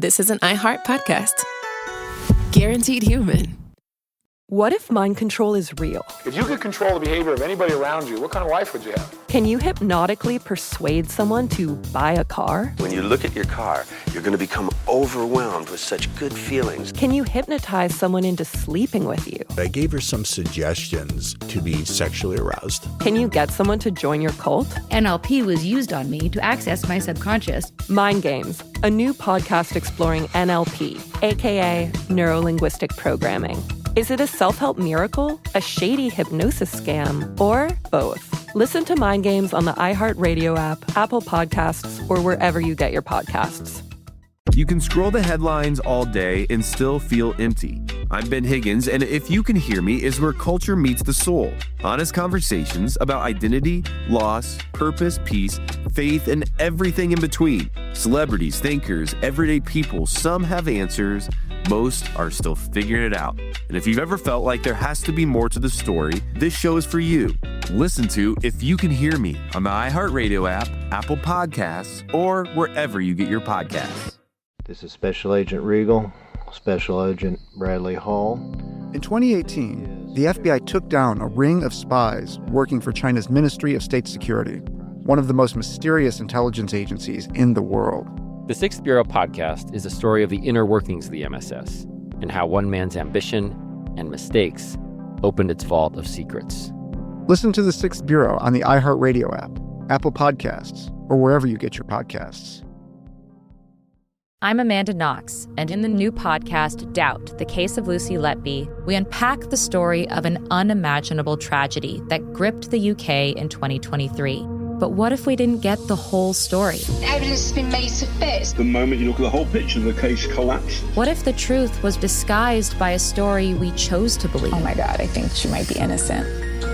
this is an iHeart podcast. Guaranteed human. What if mind control is real? If you could control the behavior of anybody around you, what kind of life would you have? Can you hypnotically persuade someone to buy a car? When you look at your car, you're going to become overwhelmed with such good feelings. Can you hypnotize someone into sleeping with you? I gave her some suggestions to be sexually aroused. Can you get someone to join your cult? NLP was used on me to access my subconscious. Mind Games, a new podcast exploring NLP, aka Neuro-Linguistic Programming. Is it a self-help miracle, a shady hypnosis scam, or both? Listen to Mind Games on the iHeartRadio app, Apple Podcasts, or wherever you get your podcasts. You can scroll the headlines all day and still feel empty. I'm Ben Higgins, and If You Can Hear Me is where culture meets the soul. Honest conversations about identity, loss, purpose, peace, faith, and everything in between. Celebrities, thinkers, everyday people, some have answers, most are still figuring it out. And if you've ever felt like there has to be more to the story, this show is for you. Listen to If You Can Hear Me on the iHeartRadio app, Apple Podcasts, or wherever you get your podcasts. This is Special Agent Regal, Special Agent Bradley Hall. In 2018, the FBI took down a ring of spies working for China's Ministry of State Security, one of the most mysterious intelligence agencies in the world. The Sixth Bureau podcast is a story of the inner workings of the MSS and how one man's ambition and mistakes opened its vault of secrets. Listen to The Sixth Bureau on the iHeartRadio app, Apple Podcasts, or wherever you get your podcasts. I'm Amanda Knox, and in the new podcast, Doubt, The Case of Lucy Letby, we unpack the story of an unimaginable tragedy that gripped the UK in 2023. But what if we didn't get the whole story? Evidence has been made to fit. The moment you look at the whole picture, the case collapsed. What if the truth was disguised by a story we chose to believe? Oh my God, I think she might be innocent.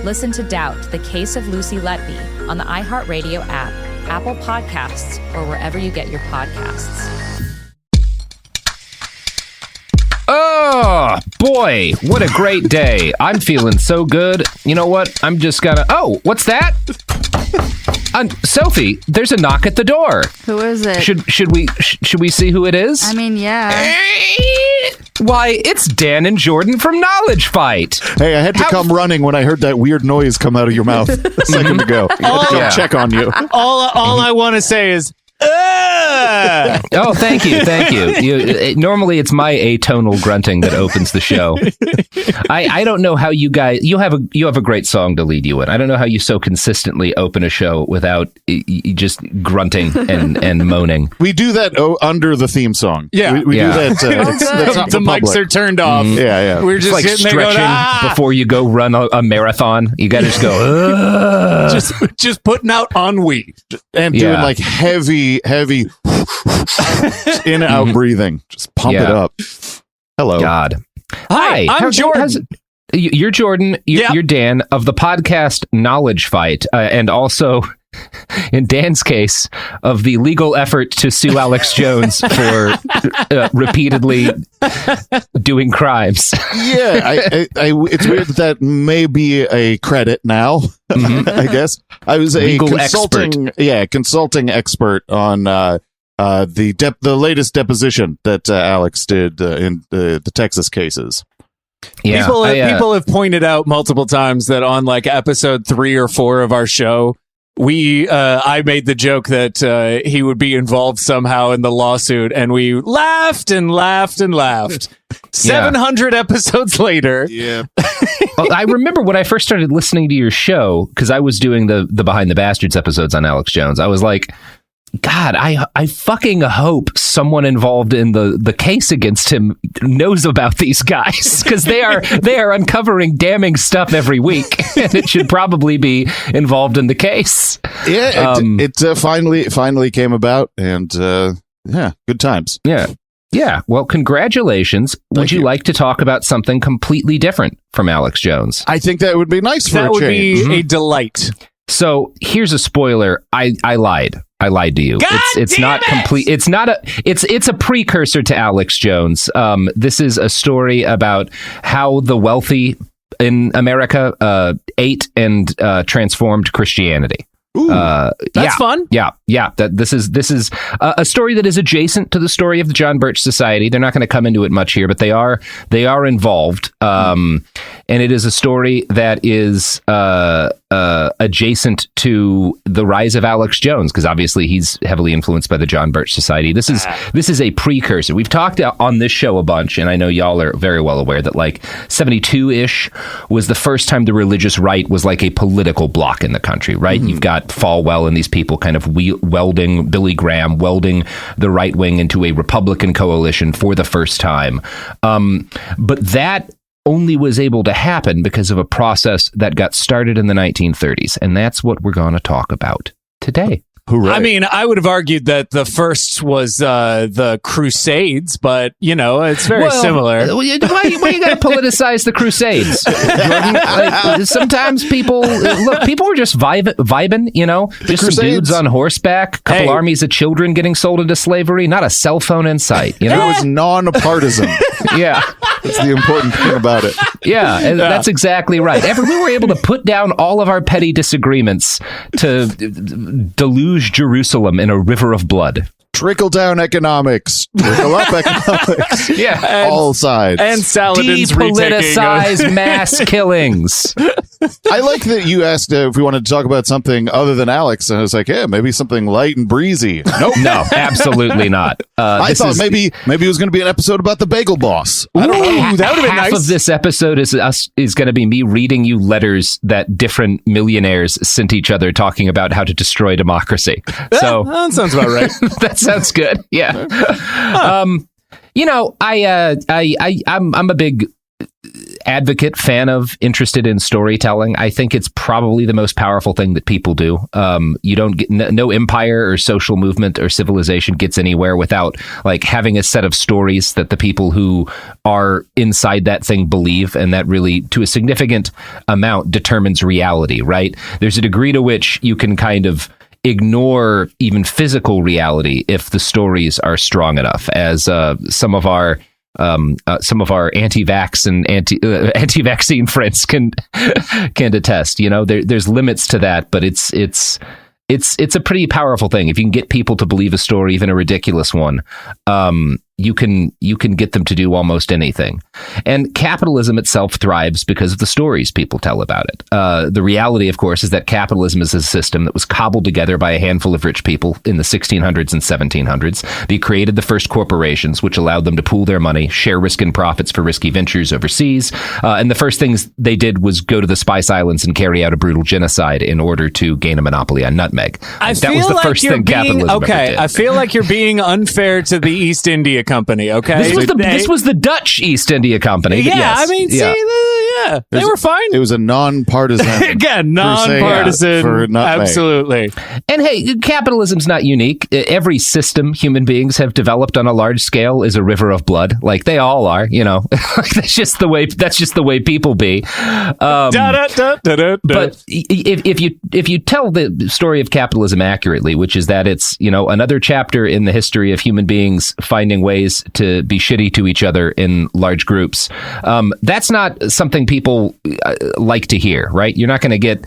Listen to Doubt, The Case of Lucy Letby on the iHeartRadio app, Apple Podcasts, or wherever you get your podcasts. Oh, boy, what a great day. I'm feeling so good. You know what? I'm just gonna... Oh, what's that? Sophie, there's a knock at the door. Who is it? Should we see who it is? I mean, yeah. Why, it's Dan and Jordan from Knowledge Fight. Hey, I had to come running when I heard that weird noise come out of your mouth a second ago. Check on you. All I want to say is... Oh, thank you. Normally it's my atonal grunting that opens the show. I don't know how you guys, you have a great song to lead you in. I don't know how you so consistently open a show without just grunting and moaning. We do that under the theme song. Yeah, we do that. The mics are turned off. Yeah. We're just like stretching before you go run a marathon. You got to just go. Just putting out ennui and doing like heavy in and out breathing. Just pump it up. Hello. God. Hi, I'm Jordan. You're Jordan. You're Dan of the podcast Knowledge Fight, and also, in Dan's case, of the legal effort to sue Alex Jones for repeatedly doing crimes. Yeah, it's weird that may be a credit now. I guess I was a legal consulting expert on the latest deposition that Alex did in the Texas cases. Yeah, people have pointed out multiple times that on like episode 3 or 4 of our show, I made the joke that he would be involved somehow in the lawsuit, and we laughed and laughed and laughed. 700 episodes later. Yeah. Well, I remember when I first started listening to your show, because I was doing the Behind the Bastards episodes on Alex Jones. I was like, God, I fucking hope someone involved in the case against him knows about these guys, because they are uncovering damning stuff every week, and it should probably be involved in the case. Yeah, it finally came about, and good times. Yeah. Well, congratulations. Would you like to talk about something completely different from Alex Jones? I think that would be nice for a change. That would be a delight. So here's a spoiler. I lied. I lied to you. It's not complete. It's not it's a precursor to Alex Jones. This is a story about how the wealthy in America ate and transformed Christianity. That's fun. Yeah. This is a story that is adjacent to the story of the John Birch Society. They're not going to come into it much here, but they are involved. And it is a story that is adjacent to the rise of Alex Jones, because obviously he's heavily influenced by the John Birch Society. This is a precursor. We've talked on this show a bunch, and I know y'all are very well aware that like 72-ish was the first time the religious right was like a political bloc in the country, right? You've got Falwell and these people kind of welding, Billy Graham welding the right wing into a Republican coalition for the first time. But that only was able to happen because of a process that got started in the 1930s. And that's what we're going to talk about today. Hooray. I mean, I would have argued that the first was the Crusades, but, it's very similar. Why you got to politicize the Crusades? Like, sometimes people were just vibing, just some dudes on horseback, couple armies of children getting sold into slavery, not a cell phone in sight. It was non-partisan. Yeah. That's the important thing about it. Yeah, that's exactly right. We were able to put down all of our petty disagreements to deluge Jerusalem in a river of blood. Trickle-down economics. Trickle-up economics. Yeah. All sides. And Saladin's depoliticize mass killings. I like that you asked if we wanted to talk about something other than Alex, and I was like, yeah, maybe something light and breezy. Nope. No, absolutely not. I thought maybe it was going to be an episode about the Bagel Boss. I don't know. That would have been Half nice. of this episode is going to be me reading you letters that different millionaires sent each other talking about how to destroy democracy. So that sounds about right. That sounds good. Yeah. I'm a big advocate, fan of, interested in storytelling. I think it's probably the most powerful thing that people do. You don't get no empire or social movement or civilization gets anywhere without like having a set of stories that the people who are inside that thing believe, and that really, to a significant amount, determines reality. Right? There's a degree to which you can kind of ignore even physical reality if the stories are strong enough, as some of our anti-vax and anti-vaccine friends can attest. There's limits to that, but it's a pretty powerful thing. If you can get people to believe a story, even a ridiculous one, you can get them to do almost anything. And capitalism itself thrives because of the stories people tell about it. The reality, of course, is that capitalism is a system that was cobbled together by a handful of rich people in the 1600s and 1700s. They created the first corporations, which allowed them to pool their money, share risk and profits for risky ventures overseas. And the first things they did was go to the Spice Islands and carry out a brutal genocide in order to gain a monopoly on nutmeg. That was the first thing capitalism ever did. I feel like you're being unfair to the East India Company, okay? This was the Dutch East India Company. Yeah, yes. I mean, they were fine. It was a non-partisan. Again, non-partisan. For nutmeg. Absolutely. And hey, capitalism's not unique. Every system human beings have developed on a large scale is a river of blood. Like they all are, that's just the way people be. But if you tell the story of capitalism accurately, which is that it's, another chapter in the history of human beings finding ways to be shitty to each other in large groups, that's not something people like to hear, right? You're not going to get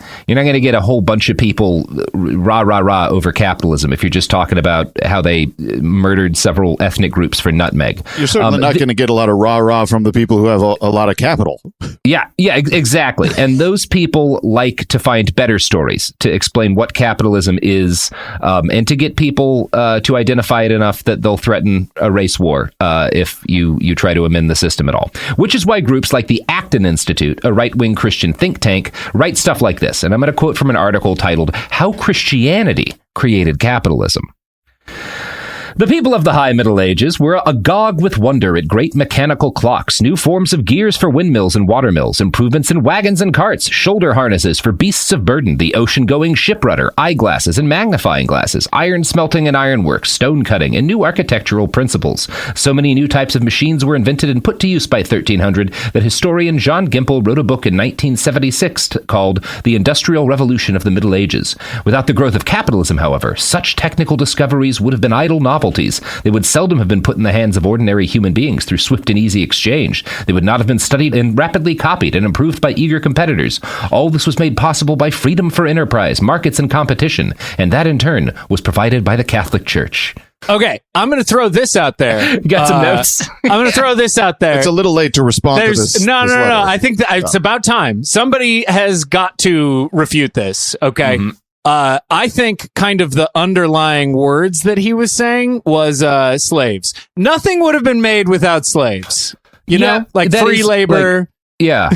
a whole bunch of people rah over capitalism if you're just talking about how they murdered several ethnic groups for nutmeg. You're certainly not going to get a lot of rah from the people who have a lot of capital. Yeah, exactly. And those people like to find better stories to explain what capitalism is, and to get people to identify it enough that they'll threaten a race war if you try to amend the system at all. Which is why groups like the Acton Institute, a right-wing Christian think tank, write stuff like this. And I'm going to quote from an article titled "How Christianity Created Capitalism." The people of the High Middle Ages were agog with wonder at great mechanical clocks, new forms of gears for windmills and watermills, improvements in wagons and carts, shoulder harnesses for beasts of burden, the ocean-going ship rudder, eyeglasses and magnifying glasses, iron smelting and ironwork, stone cutting, and new architectural principles. So many new types of machines were invented and put to use by 1300 that historian John Gimple wrote a book in 1976 called the Industrial Revolution of the Middle Ages. Without the growth of capitalism, however, such technical discoveries would have been idle novelties. They would seldom have been put in the hands of ordinary human beings through swift and easy exchange. They would not have been studied and rapidly copied and improved by eager competitors. All this was made possible by freedom for enterprise, markets, and competition, and that in turn was provided by the Catholic Church. Okay, I'm going to throw this out there. You got some notes? I'm going to throw this out there. It's a little late to respond to this. No. letter. I think that it's about time. Somebody has got to refute this, okay? Mm-hmm. I think kind of the underlying words that he was saying was slaves. Nothing would have been made without slaves. You know? Like free labor. Like, yeah.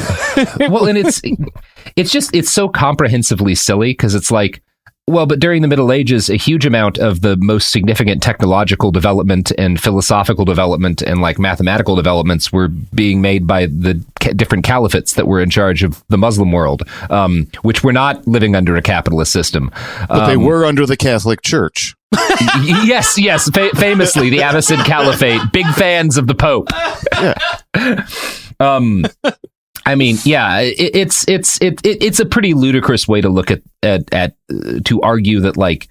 Well, and it's so comprehensively silly because it's like, well, but during the Middle Ages, a huge amount of the most significant technological development and philosophical development and like mathematical developments were being made by the different caliphates that were in charge of the Muslim world, which were not living under a capitalist system. But they were under the Catholic Church. Yes. Famously, the Abbasid Caliphate, big fans of the Pope. Yeah. I mean, yeah, it's a pretty ludicrous way to look at to argue that like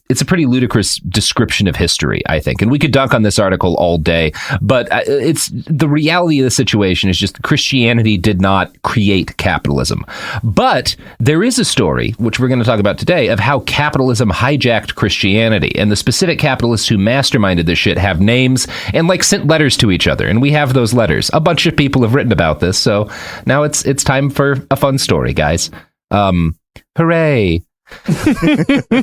it's a pretty ludicrous description of history, I think. And we could dunk on this article all day, but it's the reality of the situation is just Christianity did not create capitalism. But there is a story, which we're going to talk about today, of how capitalism hijacked Christianity. And the specific capitalists who masterminded this shit have names and like sent letters to each other. And we have those letters. A bunch of people have written about this. So now it's time for a fun story, guys. Hooray.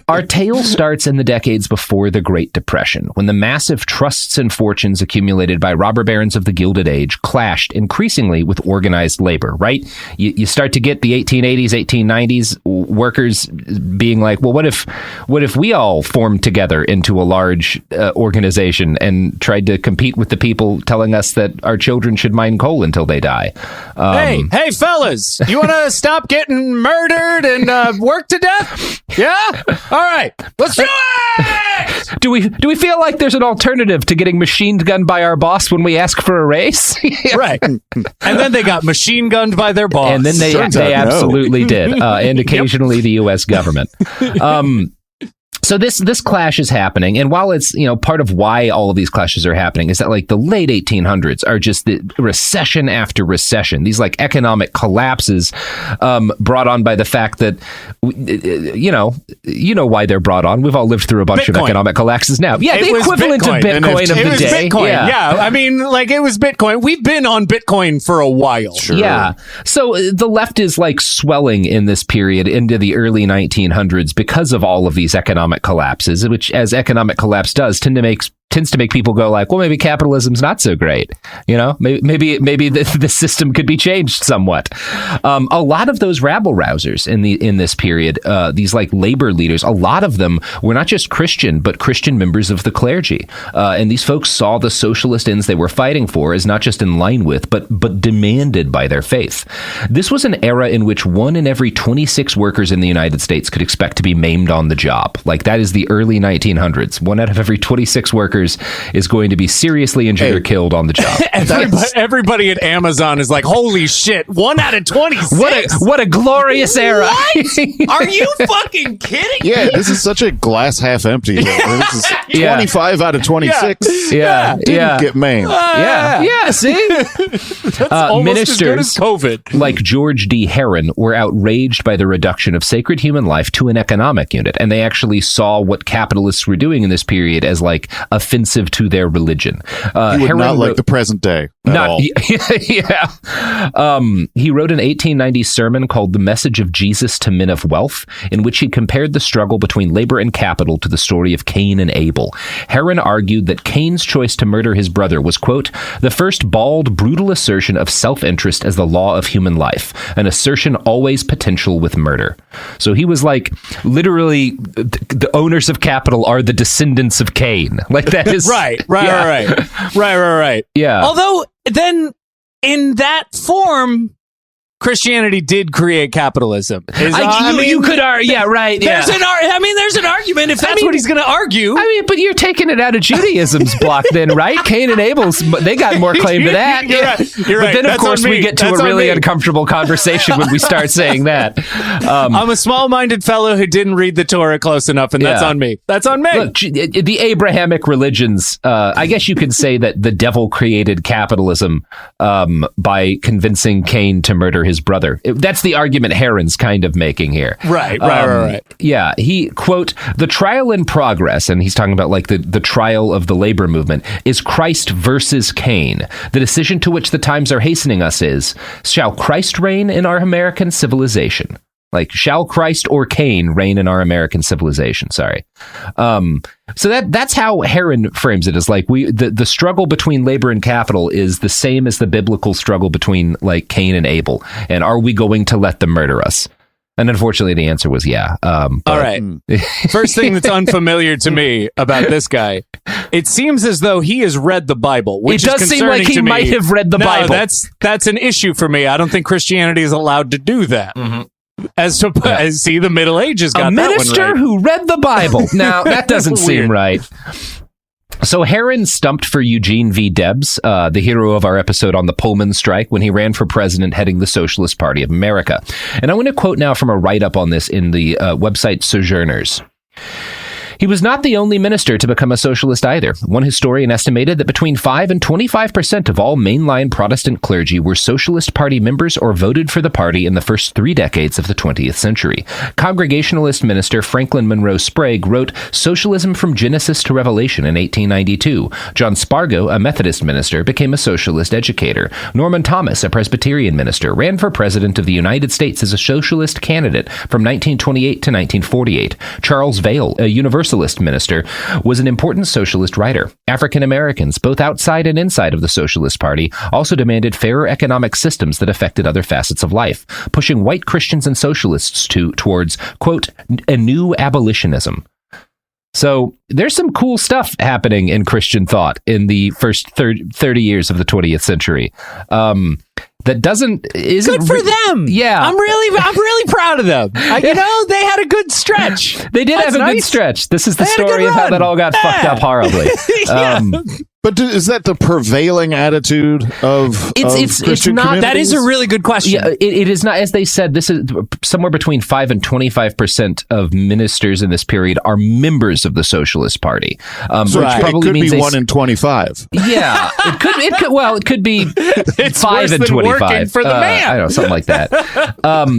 Our tale starts in the decades before the Great Depression, when the massive trusts and fortunes accumulated by robber barons of the Gilded Age clashed increasingly with organized labor, right? You start to get the 1880s, 1890s workers being like, well, what if we all formed together into a large organization and tried to compete with the people telling us that our children should mine coal until they die? Hey, fellas, you want to stop getting murdered and work to death? Yeah? All right. Let's do it! Do we feel like there's an alternative to getting machine gunned by our boss when we ask for a raise? Right. And then they got machine gunned by their boss. And then they absolutely did. And occasionally the U.S. government. So this clash is happening, and while it's part of why all of these clashes are happening is that like the late 1800s are just the recession after recession. These like economic collapses brought on by the fact that you know why they're brought on. We've all lived through a bunch of economic collapses now. Yeah, the equivalent of Bitcoin of the day. Bitcoin. Yeah, I mean, like it was Bitcoin. We've been on Bitcoin for a while. Sure. Yeah. So the left is like swelling in this period into the early 1900s because of all of these economic collapses, which, as economic collapse does, tends to make people go like, well, maybe capitalism's not so great. Maybe the system could be changed somewhat. A lot of those rabble rousers in this period, these like labor leaders, a lot of them were not just Christian, but Christian members of the clergy. And these folks saw the socialist ends they were fighting for as not just in line with, but demanded by their faith. This was an era in which 1 in every 26 workers in the United States could expect to be maimed on the job. Like that is the early 1900s. 1 out of every 26 workers is going to be seriously injured or killed on the job. Everybody at Amazon is like, holy shit, 1 out of 26. What a glorious era. What? Are you fucking kidding me? Yeah, this is such a glass half empty. This is 25 out of 26. Yeah. Didn't get maimed. See? That's almost ministers as good as COVID. Like George D. Herron were outraged by the reduction of sacred human life to an economic unit, and they actually saw what capitalists were doing in this period as like offensive to their religion. He would not like the present day at all. Yeah. He wrote an 1890 sermon called The Message of Jesus to Men of Wealth, in which he compared the struggle between labor and capital to the story of Cain and Abel. Herron argued that Cain's choice to murder his brother was, quote, the first bald, brutal assertion of self-interest as the law of human life, an assertion always potential with murder. So he was like, literally, the owners of capital are the descendants of Cain. Like that is right. Yeah. Yeah. Although then in that form, Christianity did create capitalism. You could argue, yeah, right. There's an argument if that's what he's going to argue. I mean, but you're taking it out of Judaism's block then, right? Cain and Abel's, they got more claim to that. You're right. But then, of course, we get to a really uncomfortable conversation when we start saying that. I'm a small-minded fellow who didn't read the Torah close enough, and that's on me. That's on me. Look, the Abrahamic religions, I guess you could say that the devil created capitalism by convincing Cain to murder his brother. That's the argument Heron's kind of making here. Right. Yeah, he, quote, the trial in progress, and he's talking about like the trial of the labor movement, is Christ versus Cain. The decision to which the times are hastening us is, shall Christ reign in our American civilization? Like, shall Christ or Cain reign in our American civilization? Sorry. So that's how Heron frames it, as like the struggle between labor and capital is the same as the biblical struggle between like Cain and Abel. And are we going to let them murder us? And unfortunately, the answer was yeah. All right. First thing that's unfamiliar to me about this guy, it seems as though he has read the Bible. Which it does seem like he might have read the Bible. That's an issue for me. I don't think Christianity is allowed to do that. Mm-hmm. As see, the Middle Ages got a minister that one right. who read the Bible. Now that doesn't seem right. So Heron stumped for Eugene V. Debs, the hero of our episode on the Pullman strike, when he ran for president heading the Socialist Party of America. And I'm going to quote now from a write-up on this in the website Sojourners. He was not the only minister to become a socialist either. One historian estimated that between 5 and 25% of all mainline Protestant clergy were Socialist Party members or voted for the party in the first 3 decades of the 20th century. Congregationalist minister Franklin Monroe Sprague wrote Socialism from Genesis to Revelation in 1892. John Spargo, a Methodist minister, became a socialist educator. Norman Thomas, a Presbyterian minister, ran for president of the United States as a socialist candidate from 1928 to 1948. Charles Vail, a Universalist minister, was an important socialist writer. African Americans, both outside and inside of the Socialist Party, also demanded fairer economic systems that affected other facets of life, pushing white Christians and socialists towards, quote, a new abolitionism. So there's some cool stuff happening in Christian thought in the first 30 years of the 20th century. That isn't good for them. Yeah, I'm really proud of them. They had a good stretch. They did have a good stretch. This is the story of how that all got fucked up horribly. But is that the prevailing attitude of Christian communities? That is a really good question. Yeah, it is not. As they said, this is somewhere between 5 and 25% of ministers in this period are members of the Socialist Party. So which probably it could means be 1 in 25. Yeah, it could. Well, it could be 5 and 25 working for the man. I don't know, something like that.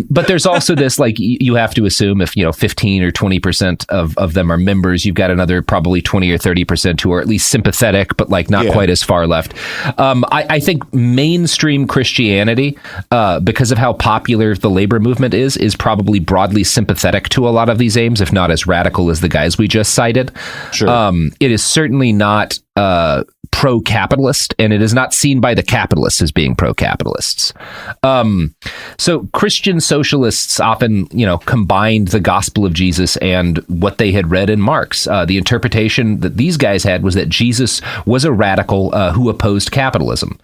But there's also this, like, you have to assume if 15 or 20% of them are members, you've got another probably 20 or 30% who are at least sympathetic, but like not quite as far left. I think mainstream Christianity, because of how popular the labor movement is probably broadly sympathetic to a lot of these aims, if not as radical as the guys we just cited. Sure. It is certainly not pro-capitalist, and it is not seen by the capitalists as being pro-capitalists. So Christian socialists often, combined the gospel of Jesus and what they had read in Marx. The interpretation that these guys had was that Jesus was a radical who opposed capitalism.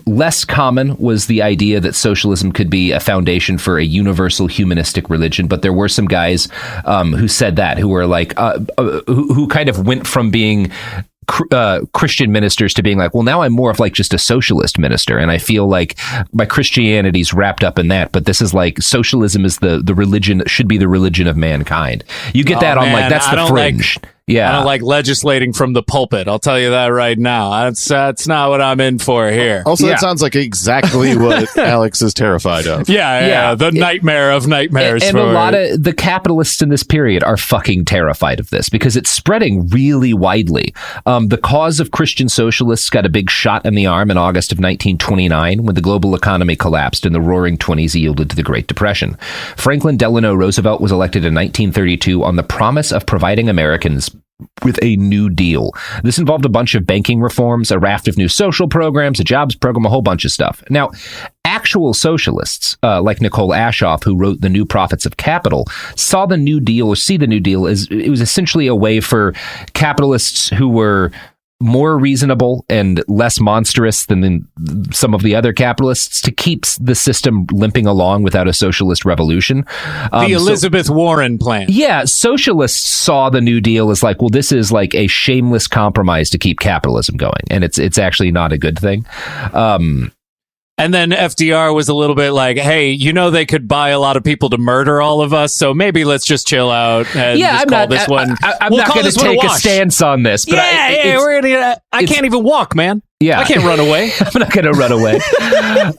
Less common was the idea that socialism could be a foundation for a universal humanistic religion, but there were some guys who said that, who were like, who kind of went from being Christian ministers to being like, well, now I'm more of like just a socialist minister, and I feel like my Christianity's wrapped up in that, but this is like socialism is the religion, should be the religion of mankind. You get that on like, that's the fringe. Yeah, I don't like legislating from the pulpit. I'll tell you that right now. That's not what I'm in for here. Also, that sounds like exactly what Alex is terrified of. Yeah. The nightmare of nightmares. And a lot of the capitalists in this period are fucking terrified of this because it's spreading really widely. The cause of Christian socialists got a big shot in the arm in August of 1929 when the global economy collapsed and the Roaring Twenties yielded to the Great Depression. Franklin Delano Roosevelt was elected in 1932 on the promise of providing Americans with a New Deal. This involved a bunch of banking reforms, a raft of new social programs, a jobs program, a whole bunch of stuff. Now, actual socialists, like Nicole Ashoff, who wrote The New Prophets of Capital, saw the New Deal, or see the New Deal as it was essentially a way for capitalists who were more reasonable and less monstrous than some of the other capitalists to keep the system limping along without a socialist revolution. The Elizabeth Warren plan. Yeah, socialists saw the New Deal as like, well, this is like a shameless compromise to keep capitalism going, and it's actually not a good thing. And then FDR was a little bit like, hey, they could buy a lot of people to murder all of us, so maybe let's just chill out and I'm not going to take a stance on this. But I can't even walk, man. Yeah. I can't run away. I'm not going to run away.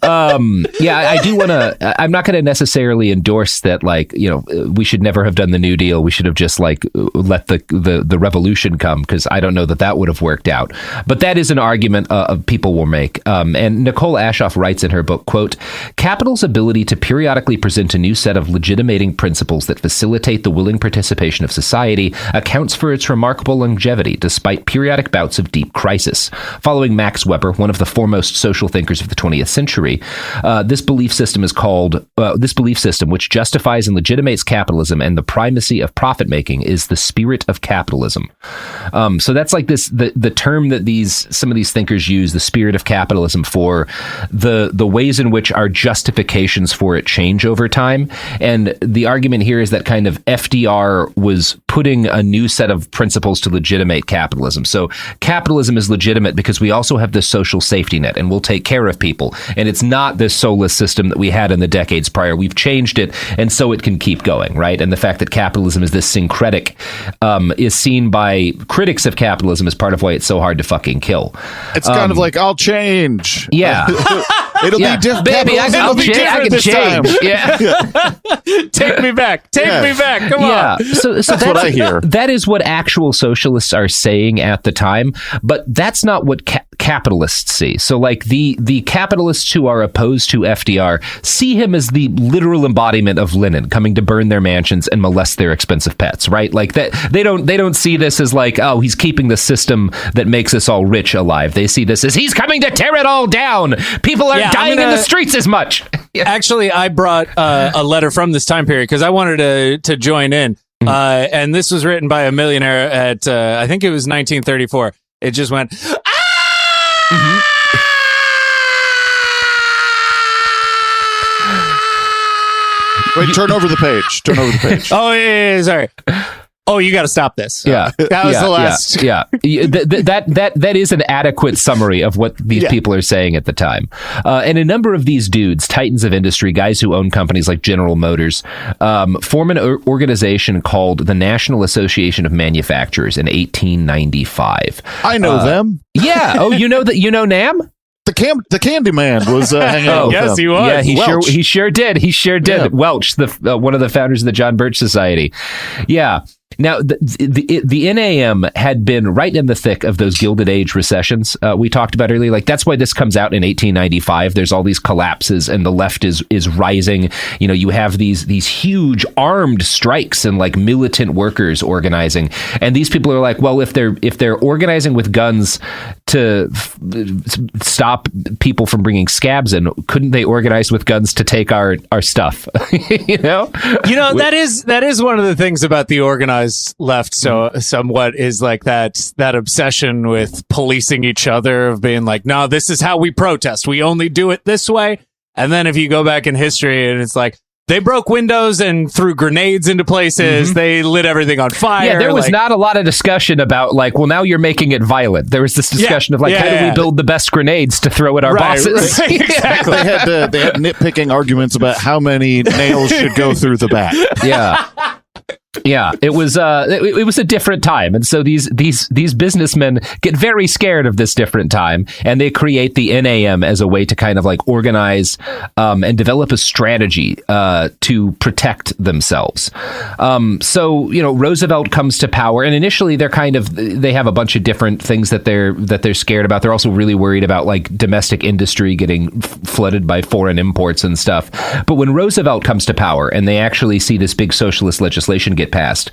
I do want to. I'm not going to necessarily endorse that. We should never have done the New Deal. We should have just let the revolution come, because I don't know that would have worked out. But that is an argument people will make. And Nicole Ashoff writes in her book, quote, "Capital's ability to periodically present a new set of legitimating principles that facilitate the willing participation of society accounts for its remarkable longevity, despite periodic bouts of deep crisis." Following Max Weber, one of the foremost social thinkers of the 20th century, this belief system, which justifies and legitimates capitalism and the primacy of profit making, is the spirit of capitalism. So that's like the term that some of these thinkers use, the spirit of capitalism, for the ways in which our justifications for it change over time. And the argument here is that kind of FDR was putting a new set of principles to legitimate capitalism. So capitalism is legitimate because we also have this social safety net, and we'll take care of people. And it's not this soulless system that we had in the decades prior. We've changed it, and so it can keep going, right? And the fact that capitalism is this syncretic is seen by critics of capitalism as part of why it's so hard to fucking kill. It's kind of like, I'll change. Yeah. It'll be different. Baby, I can change. Yeah. Take me back. Take me back. Come on. So that's what I hear. That is what actual socialists are saying at the time, but that's not what capitalists see. So like the capitalists who are opposed to FDR see him as the literal embodiment of Lenin coming to burn their mansions and molest their expensive pets, right? Like that they don't see this as like, oh, he's keeping the system that makes us all rich alive. They see this as he's coming to tear it all down. People are dying in the streets as much. Actually, I brought a letter from this time period because I wanted to join in. And this was written by a millionaire at, I think it was 1934. It just went, Wait, turn over the page. Oh, yeah, sorry. Oh, you got to stop this. Yeah, that was the last. Yeah, that is an adequate summary of what these people are saying at the time. And a number of these dudes, titans of industry, guys who own companies like General Motors, form an organization called the National Association of Manufacturers in 1895. I know them. Yeah. Oh, you know that? You know Nam? The Candy Man was hanging out with yes, them. he was. Yeah, he sure did. Yeah. Welch, one of the founders of the John Birch Society. Yeah. Now, the NAM had been right in the thick of those Gilded Age recessions we talked about earlier. Like, that's why this comes out in 1895. There's all these collapses, and the left is rising. You know, you have these huge armed strikes and like militant workers organizing, and these people are like, well, if they're organizing with guns to stop people from bringing scabs in, couldn't they organize with guns to take our stuff? you know, that is one of the things about the organized left, so somewhat, is like that obsession with policing each other, of being like, no, this is how we protest, we only do it this way. And then if you go back in history, and it's like, they broke windows and threw grenades into places. They lit everything on fire. Yeah, there was not a lot of discussion about like, well, now you're making it violent. There was this discussion of like, how do we build the best grenades to throw at our bosses? Right, exactly. They had nitpicking arguments about how many nails should go through the back. Yeah. Yeah, it was a different time, and so these businessmen get very scared of this different time, and they create the NAM as a way to kind of like organize and develop a strategy to protect themselves. So Roosevelt comes to power, and initially they have a bunch of different things that they're scared about. They're also really worried about like domestic industry getting flooded by foreign imports and stuff. But when Roosevelt comes to power, and they actually see this big socialist legislation get passed,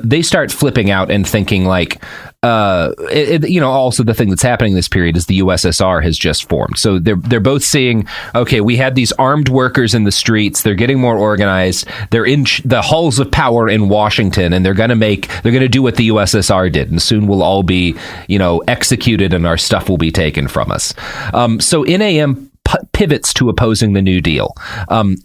they start flipping out and thinking like, also the thing that's happening in this period is the USSR has just formed. So they're both seeing, okay, we had these armed workers in the streets. They're getting more organized. They're in the halls of power in Washington, and they're going to do what the USSR did, and soon we'll all be, executed, and our stuff will be taken from us. So NAM pivots to opposing the New Deal.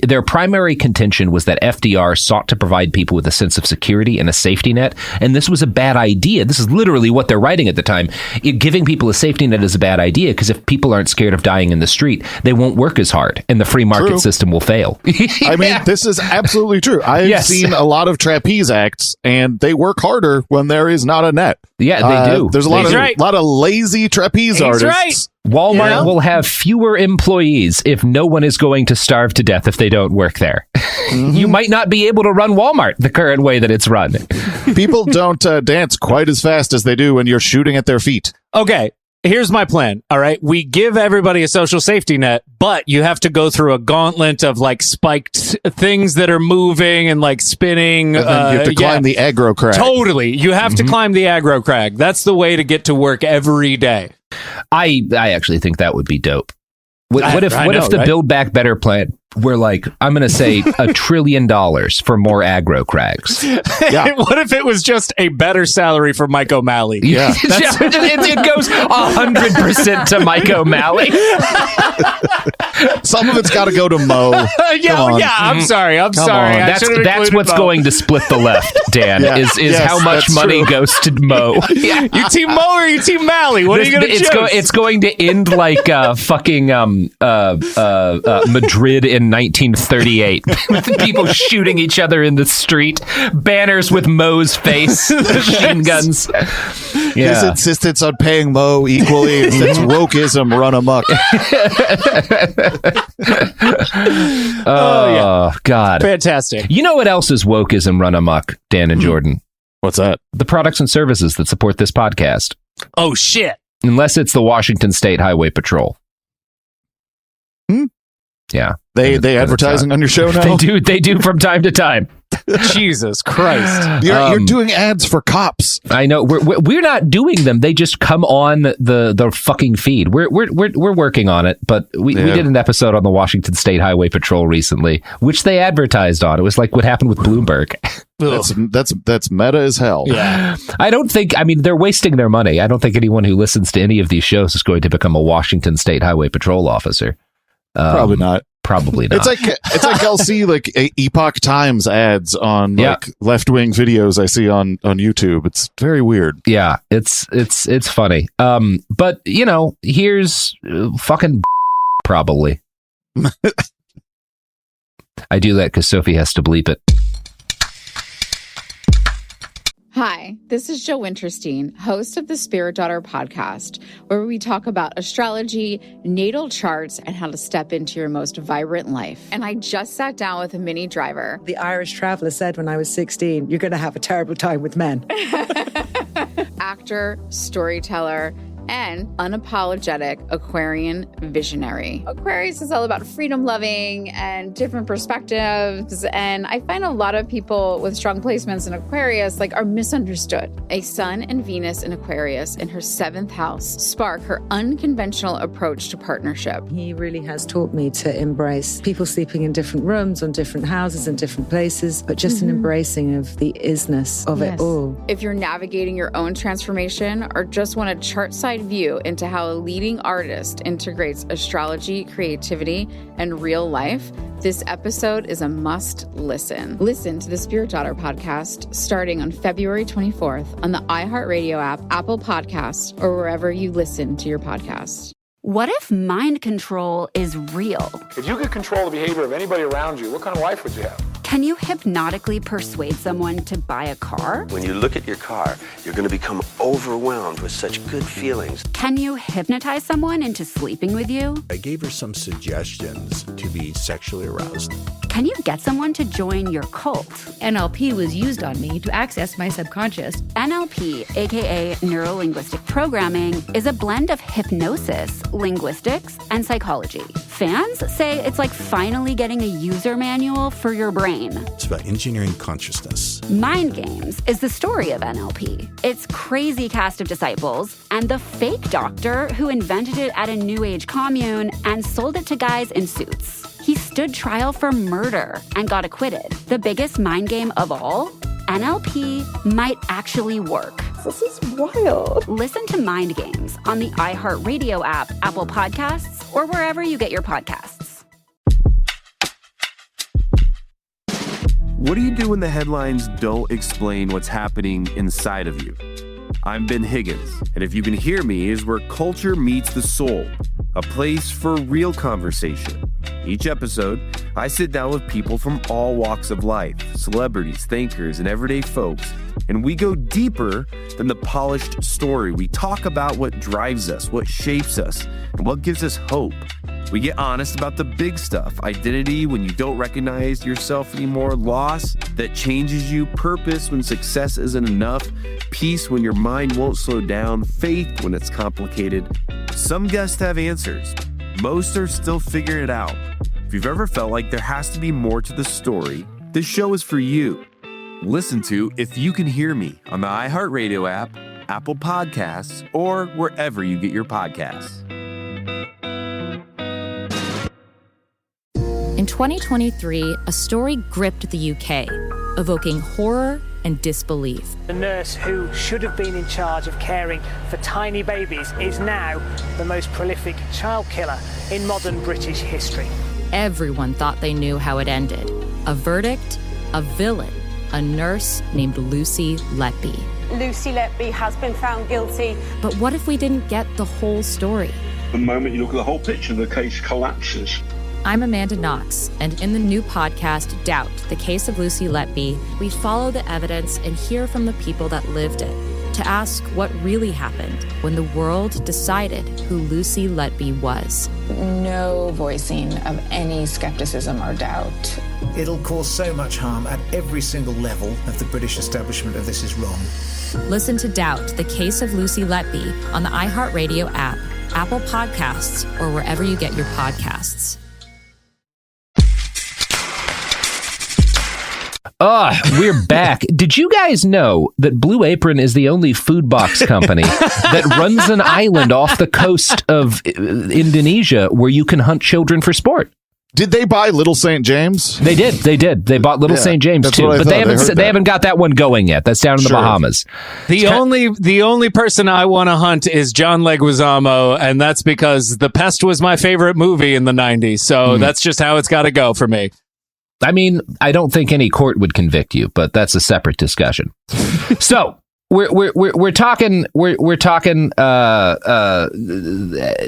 Their primary contention was that FDR sought to provide people with a sense of security and a safety net, and this was a bad idea. This is literally what they're writing at the time. Giving people a safety net is a bad idea because if people aren't scared of dying in the street, they won't work as hard, and the free market system will fail. I mean, this is absolutely true. I've seen a lot of trapeze acts, and they work harder when there is not a net. Yeah, they do. There's a lot of lazy trapeze artists. Right. Walmart will have fewer employees if no one is going to starve to death if they don't work there. Mm-hmm. You might not be able to run Walmart the current way that it's run. People don't dance quite as fast as they do when you're shooting at their feet. Okay, here's my plan. All right, we give everybody a social safety net, but you have to go through a gauntlet of like spiked things that are moving and like spinning. And then you have to climb the aggro crag. Totally, you have to climb the aggro crag. That's the way to get to work every day. I actually think that would be dope. What if the Build Back Better plan were like, I'm going to say $1 trillion for more aggro crags? Yeah. What if it was just a better salary for Mike O'Malley? Yeah. it goes 100% to Mike O'Malley. Some of it's got to go to Mo. I'm sorry. That's what's Mo. going to split the left, Dan, is how much money goes to Mo. Yeah. You team Mo or you team Malley? What are you going to choose? It's going to end like fucking Madrid in 1938 with people shooting each other in the street, banners with Mo's face, machine guns. His insistence on paying Mo equally is wokeism run amok. God. Fantastic. You know what else is wokeism run amok, Dan and Jordan? What's that? The products and services that support this podcast. Oh, shit. Unless it's the Washington State Highway Patrol. Yeah. They advertising on your show now? They do from time to time. Jesus Christ. You're doing ads for cops. I know. We're not doing them. They just come on the fucking feed. We're working on it, but we did an episode on the Washington State Highway Patrol recently, which they advertised on. It was like what happened with Bloomberg. That's meta as hell. Yeah. They're wasting their money. I don't think anyone who listens to any of these shows is going to become a Washington State Highway Patrol officer. Probably not. Probably not. It's like I'll see like Epoch Times ads on like left-wing videos I see on YouTube. It's very weird. Yeah, it's funny. But here's fucking probably. I do that because Sophie has to bleep it. Hi, this is Jo Winterstein, host of the Spirit Daughter podcast, where we talk about astrology, natal charts, and how to step into your most vibrant life. And I just sat down with a Minnie Driver. The Irish traveler said when I was 16, you're going to have a terrible time with men. Actor, storyteller, and unapologetic Aquarian visionary. Aquarius is all about freedom-loving and different perspectives, and I find a lot of people with strong placements in Aquarius are misunderstood. A Sun and Venus in Aquarius in her 7th house spark her unconventional approach to partnership. He really has taught me to embrace people sleeping in different rooms, on different houses, in different places, but just an embracing of the isness of it all. If you're navigating your own transformation or just want a chart-side view into how a leading artist integrates astrology, creativity, and real life, this episode is a must listen. Listen to the Spirit Daughter podcast starting on February 24th on the iHeartRadio app, Apple Podcasts, or wherever you listen to your podcasts. What if mind control is real? If you could control the behavior of anybody around you, what kind of life would you have? Can you hypnotically persuade someone to buy a car? When you look at your car, you're going to become overwhelmed with such good feelings. Can you hypnotize someone into sleeping with you? I gave her some suggestions to be sexually aroused. Can you get someone to join your cult? NLP was used on me to access my subconscious. NLP, aka Neuro-Linguistic Programming, is a blend of hypnosis, linguistics, and psychology. Fans say it's like finally getting a user manual for your brain. It's about engineering consciousness. Mind Games is the story of NLP. Its crazy cast of disciples and the fake doctor who invented it at a New Age commune and sold it to guys in suits. He stood trial for murder and got acquitted. The biggest mind game of all? NLP might actually work. This is wild. Listen to Mind Games on the iHeartRadio app, Apple Podcasts, or wherever you get your podcasts. What do you do when the headlines don't explain what's happening inside of you? I'm Ben Higgins, and if you can hear me, is where culture meets the soul, a place for real conversation. Each episode, I sit down with people from all walks of life, celebrities, thinkers, and everyday folks, and we go deeper than the polished story. We talk about what drives us, what shapes us, and what gives us hope. We get honest about the big stuff: identity when you don't recognize yourself anymore, loss that changes you, purpose when success isn't enough, peace when your mind won't slow down, faith when it's complicated. Some guests have answers. Most are still figuring it out. If you've ever felt like there has to be more to the story, this show is for you. Listen to If You Can Hear Me on the iHeartRadio app, Apple Podcasts, or wherever you get your podcasts. In 2023, a story gripped the UK, evoking horror and disbelief. The nurse who should have been in charge of caring for tiny babies is now the most prolific child killer in modern British history. Everyone thought they knew how it ended. A verdict, a villain, a nurse named Lucy Letby. Lucy Letby has been found guilty. But what if we didn't get the whole story? The moment you look at the whole picture, the case collapses. I'm Amanda Knox, and in the new podcast, Doubt, the Case of Lucy Letby, we follow the evidence and hear from the people that lived it to ask what really happened when the world decided who Lucy Letby was. No voicing of any skepticism or doubt. It'll cause so much harm at every single level of the British establishment of this is wrong. Listen to Doubt, the Case of Lucy Letby on the iHeartRadio app, Apple Podcasts, or wherever you get your podcasts. We're back. Did you guys know that Blue Apron is the only food box company that runs an island off the coast of Indonesia where you can hunt children for sport? Did they buy Little St. James? They did. They bought Little St. James too, but they haven't got that one going yet. That's down in the Bahamas. The only person I want to hunt is John Leguizamo, and that's because The Pest was my favorite movie in the 90s. So that's just how it's got to go for me. I mean, I don't think any court would convict you, but that's a separate discussion. So we're talking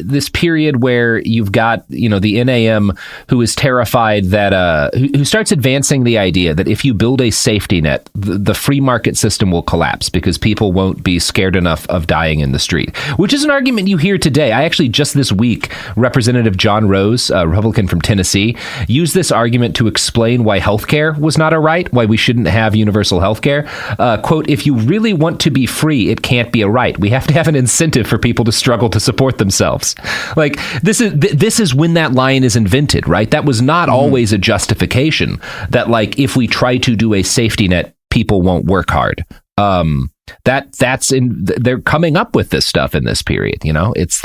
this period where you've got, the NAM who is terrified that who starts advancing the idea that if you build a safety net, the free market system will collapse because people won't be scared enough of dying in the street, which is an argument you hear today. I actually just this week, Representative John Rose, a Republican from Tennessee, used this argument to explain why healthcare was not a right, why we shouldn't have universal healthcare. Quote, if you really want to be free, it can't be a right. We have to have an incentive for people to struggle to support themselves. Like this is when that line is invented, right? That was not always a justification that like if we try to do a safety net, people won't work hard. They're coming up with this stuff in this period. It's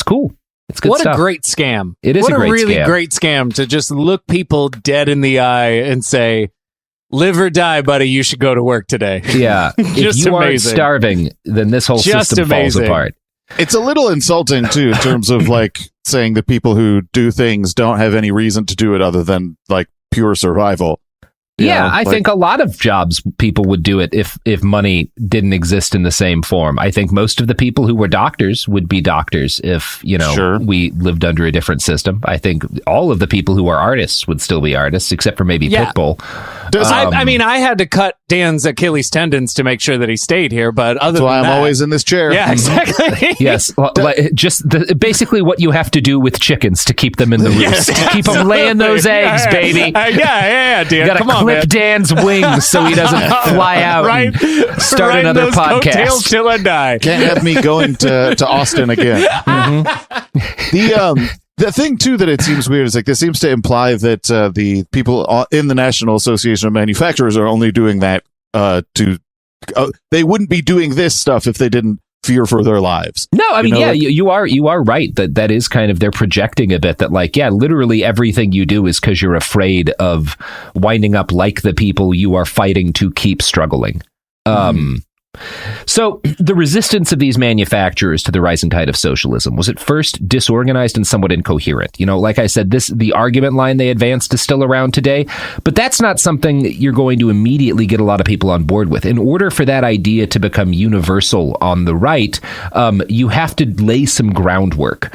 cool. It's good stuff. What a great scam. It is what a great really scam. Great scam to just look people dead in the eye and say, live or die, buddy, you should go to work today. Yeah. If you aren't starving, then this whole system falls apart. It's a little insulting, too, in terms of like saying that people who do things don't have any reason to do it other than like pure survival. Yeah, I think a lot of jobs people would do it if money didn't exist in the same form. I think most of the people who were doctors would be doctors if, we lived under a different system. I think all of the people who are artists would still be artists, except for maybe Pitbull. I had to cut Dan's Achilles tendons to make sure that he stayed here, but other than that... That's why I'm always in this chair. Yeah, exactly. Yes, basically what you have to do with chickens to keep them in the roost. To keep them laying those eggs, baby. Dan, come on. Clip Dan's wings so he doesn't fly out and start another podcast. Till I die. Can't have me going to Austin again. The thing, too, that it seems weird is like this seems to imply that the people in the National Association of Manufacturers are only doing that they wouldn't be doing this stuff if they didn't fear for their lives. No, I mean, you are right that is kind of, they're projecting a bit that like, yeah, literally everything you do is because you're afraid of winding up like the people you are fighting to keep struggling. So the resistance of these manufacturers to the rising tide of socialism was at first disorganized and somewhat incoherent. You know, like I said, the argument line they advanced is still around today, but that's not something you're going to immediately get a lot of people on board with. In order for that idea to become universal on the right, you have to lay some groundwork.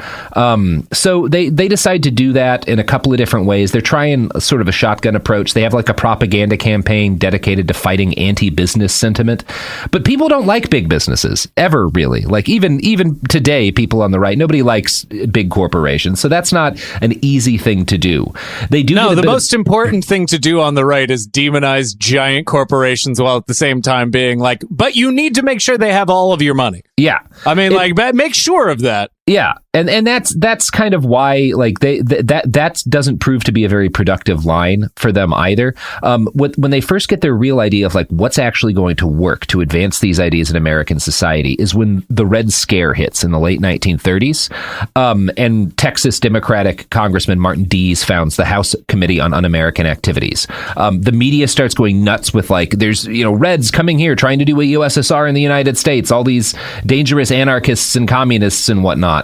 So they decide to do that in a couple of different ways. They're trying sort of a shotgun approach. They have like a propaganda campaign dedicated to fighting anti-business sentiment, but people don't like big businesses ever, really. Like even today, people on the right, nobody likes big corporations. So that's not an easy thing to do. They do. No, the most important thing to do on the right is demonize giant corporations while at the same time being like, but you need to make sure they have all of your money. Yeah. I mean, make sure of that. Yeah, and that's kind of why like that doesn't prove to be a very productive line for them either. When they first get their real idea of like what's actually going to work to advance these ideas in American society is when the Red Scare hits in the late 1930s, and Texas Democratic Congressman Martin Dees founds the House Committee on Un-American Activities. The media starts going nuts with like there's Reds coming here trying to do a USSR in the United States, all these dangerous anarchists and communists and whatnot.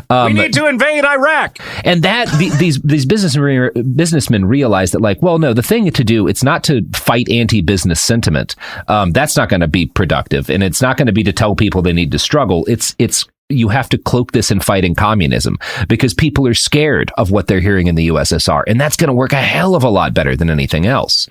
We need to invade Iraq. And that these businessmen realize that like, well, no, the thing to do, it's not to fight anti-business sentiment. That's not going to be productive. And it's not going to be to tell people they need to struggle. It's you have to cloak this in fighting communism because people are scared of what they're hearing in the USSR. And that's going to work a hell of a lot better than anything else.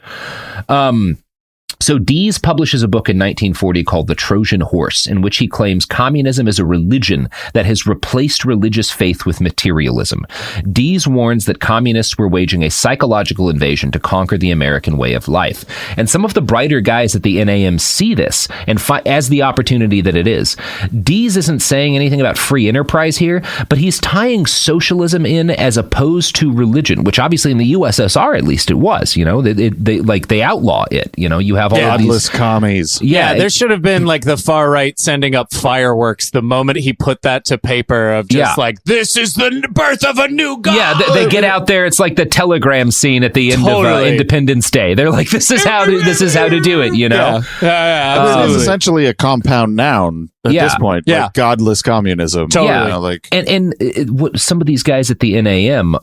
So Dees publishes a book in 1940 called The Trojan Horse, in which he claims communism is a religion that has replaced religious faith with materialism. Dees warns that communists were waging a psychological invasion to conquer the American way of life. And some of the brighter guys at the NAM see this and as the opportunity that it is. Dees isn't saying anything about free enterprise here, but he's tying socialism in as opposed to religion, which obviously in the USSR at least it was. They outlaw it. You have all godless commies. Yeah, there should have been like the far right sending up fireworks the moment he put that to paper of just like, this is the birth of a new god. Yeah, they get out there. It's like the telegram scene at the end of Independence Day. They're like, this is how to do it. Yeah, it's essentially a compound noun at this point. Yeah, like godless communism. Totally. And some of these guys at the NAM,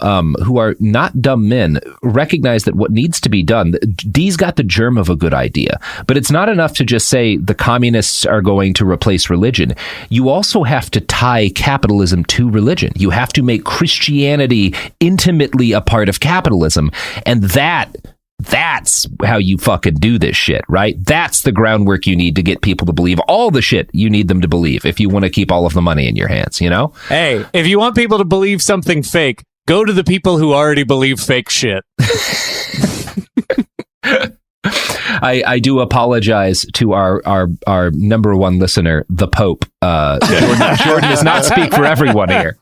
who are not dumb men, recognize that what needs to be done. Dees got the germ of a good idea, but it's not enough to just say the communists are going to replace religion. You also have to tie capitalism to religion. You have to make Christianity intimately a part of capitalism, and that's how you fucking do this shit, right? That's the groundwork you need to get people to believe all the shit you need them to believe if you want to keep all of the money in your hands, Hey, if you want people to believe something fake, go to the people who already believe fake shit. I do apologize to our number one listener, the Pope. Jordan does not speak for everyone here.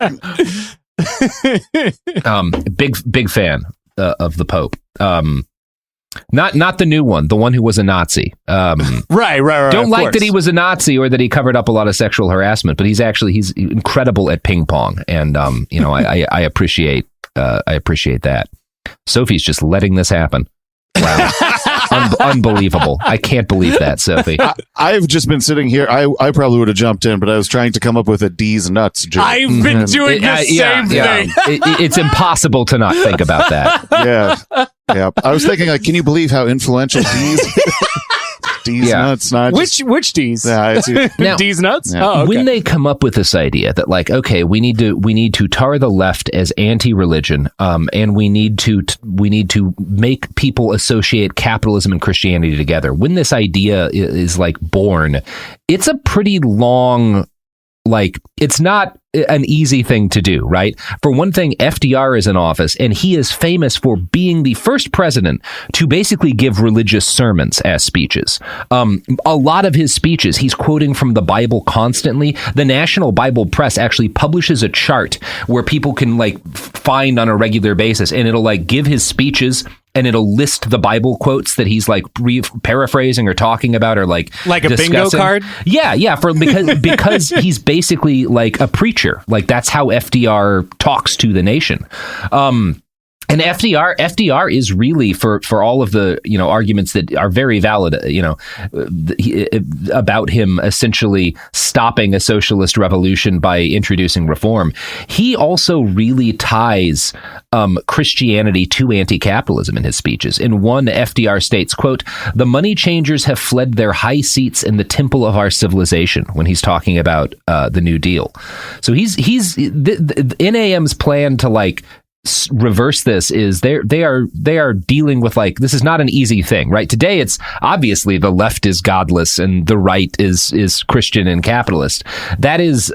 Big fan of the Pope. Not the new one, the one who was a Nazi. Right. Don't like that he was a Nazi or that he covered up a lot of sexual harassment, but he's incredible at ping pong, and I appreciate that. Sophie's just letting this happen. Wow. Unbelievable. I can't believe that, Sophie. I've just been sitting here. I probably would have jumped in, but I was trying to come up with a D's nuts joke. I've been doing the same thing. It's impossible to not think about that. Yeah. I was thinking, like, can you believe how influential D's nuts? Not which D's? Now, D's nuts? Yeah. Oh, okay. When they come up with this idea that, like, okay, we need to tar the left as anti-religion, and we need to make people associate capitalism and Christianity together. When this idea is like born, it's a pretty long. Like, it's not an easy thing to do, right? For one thing, FDR is in office, and he is famous for being the first president to basically give religious sermons as speeches. A lot of his speeches, he's quoting from the Bible constantly. The National Bible Press actually publishes a chart where people can find on a regular basis, and it'll give his speeches, and it'll list the Bible quotes that he's paraphrasing or talking about, or like a bingo card. Yeah, because he's basically like a preacher. That's how FDR talks to the nation. And FDR is really, for all of the arguments that are very valid, about him essentially stopping a socialist revolution by introducing reform. He also really ties Christianity to anti-capitalism in his speeches. In one, FDR states, quote, "The money changers have fled their high seats in the temple of our civilization," when he's talking about the New Deal. So he's the NAM's plan to reverse this is they are dealing with this is not an easy thing, right? Today it's obviously the left is godless and the right is Christian and capitalist. That is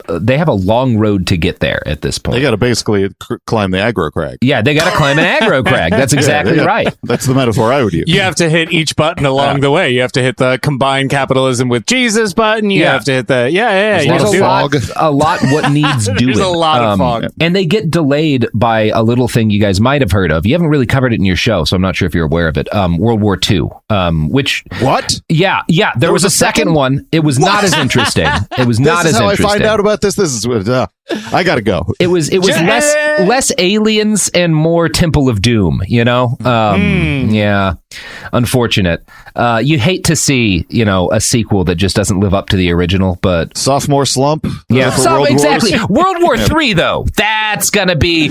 they have a long road to get there at this point. They got to basically climb the aggro crag. Yeah, they got to climb an aggro crag. That's exactly right. That's the metaphor I would use. You have to hit each button along the way. You have to hit the combine capitalism with Jesus button. You have to hit the There's a lot what needs doing. There's a lot of fog. And they get delayed by a little thing you guys might have heard of. You haven't really covered it in your show, so I'm not sure if you're aware of it. World War II, which... What? Yeah. There was a second one. It was not as interesting. It was not as interesting. This is how I find out about this. This is I gotta go. It was less aliens and more Temple of Doom, Yeah. Unfortunate. You hate to see, a sequel that just doesn't live up to the original, but... Sophomore slump? Yeah, exactly. World War III, though. That's gonna be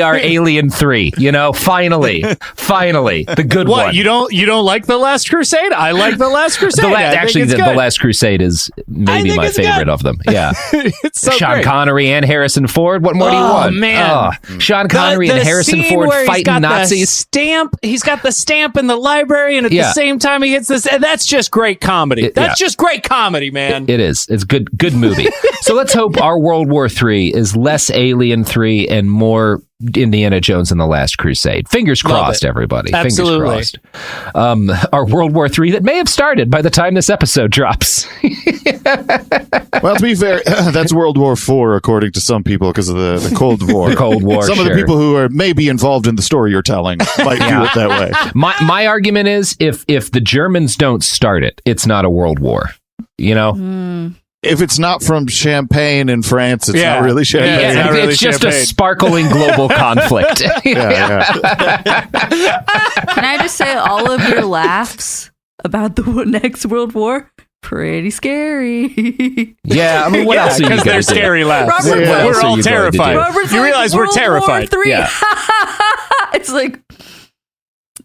our Alien 3, finally. The good one. What, you don't like The Last Crusade? I like The Last Crusade. The Last Crusade is maybe my favorite of them. Yeah. It's so Sean great. Connery and Harrison Ford. What more do you want? Oh, man. Sean Connery and Harrison Ford fighting Nazis. He's got the stamp in the library, and at the same time he hits this. And that's just great comedy. That's just great comedy, man. It is. It's good movie. So let's hope our World War III is less Alien 3 and more Indiana Jones and the Last Crusade. Fingers crossed, everybody. Absolutely. Fingers crossed. Our World War III that may have started by the time this episode drops. Well, to be fair, that's World War IV, according to some people, because of the Cold War. The Cold War. Some of the people who are maybe involved in the story you're telling might view it that way. My argument is if the Germans don't start it, it's not a world war. If it's not from champagne in France, it's not really champagne. It's just a sparkling global conflict. Can I just say all of your laughs about the next World War? Pretty scary. Yeah, I mean, what else are you because they're scary laughs. We're all terrified. You realize we're terrified. Yeah. It's like...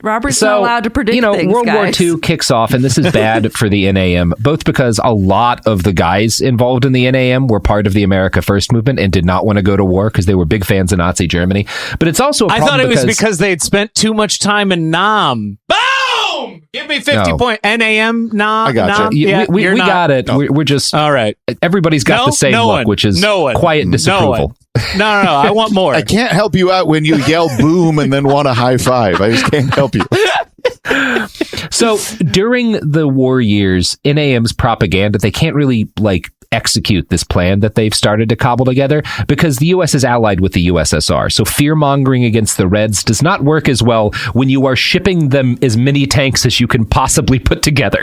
Robert's not allowed to predict things, World War guys. II kicks off, and this is bad for the NAM, both because a lot of the guys involved in the NAM were part of the America First movement and did not want to go to war because they were big fans of Nazi Germany. But it's also a problem I thought it was because they'd spent too much time in Nam. Boom! Give me 50 point NAM, Nam. I got you. Yeah, we got it. No. We're just... All right. Everybody's got the same look, which is quiet disapproval. No, I want more. I can't help you out when you yell boom and then want a high five. I just can't help you. So during the war years, NAM's propaganda, they can't really execute this plan that they've started to cobble together because the U.S. is allied with the USSR. So fear-mongering against the Reds does not work as well when you are shipping them as many tanks as you can possibly put together.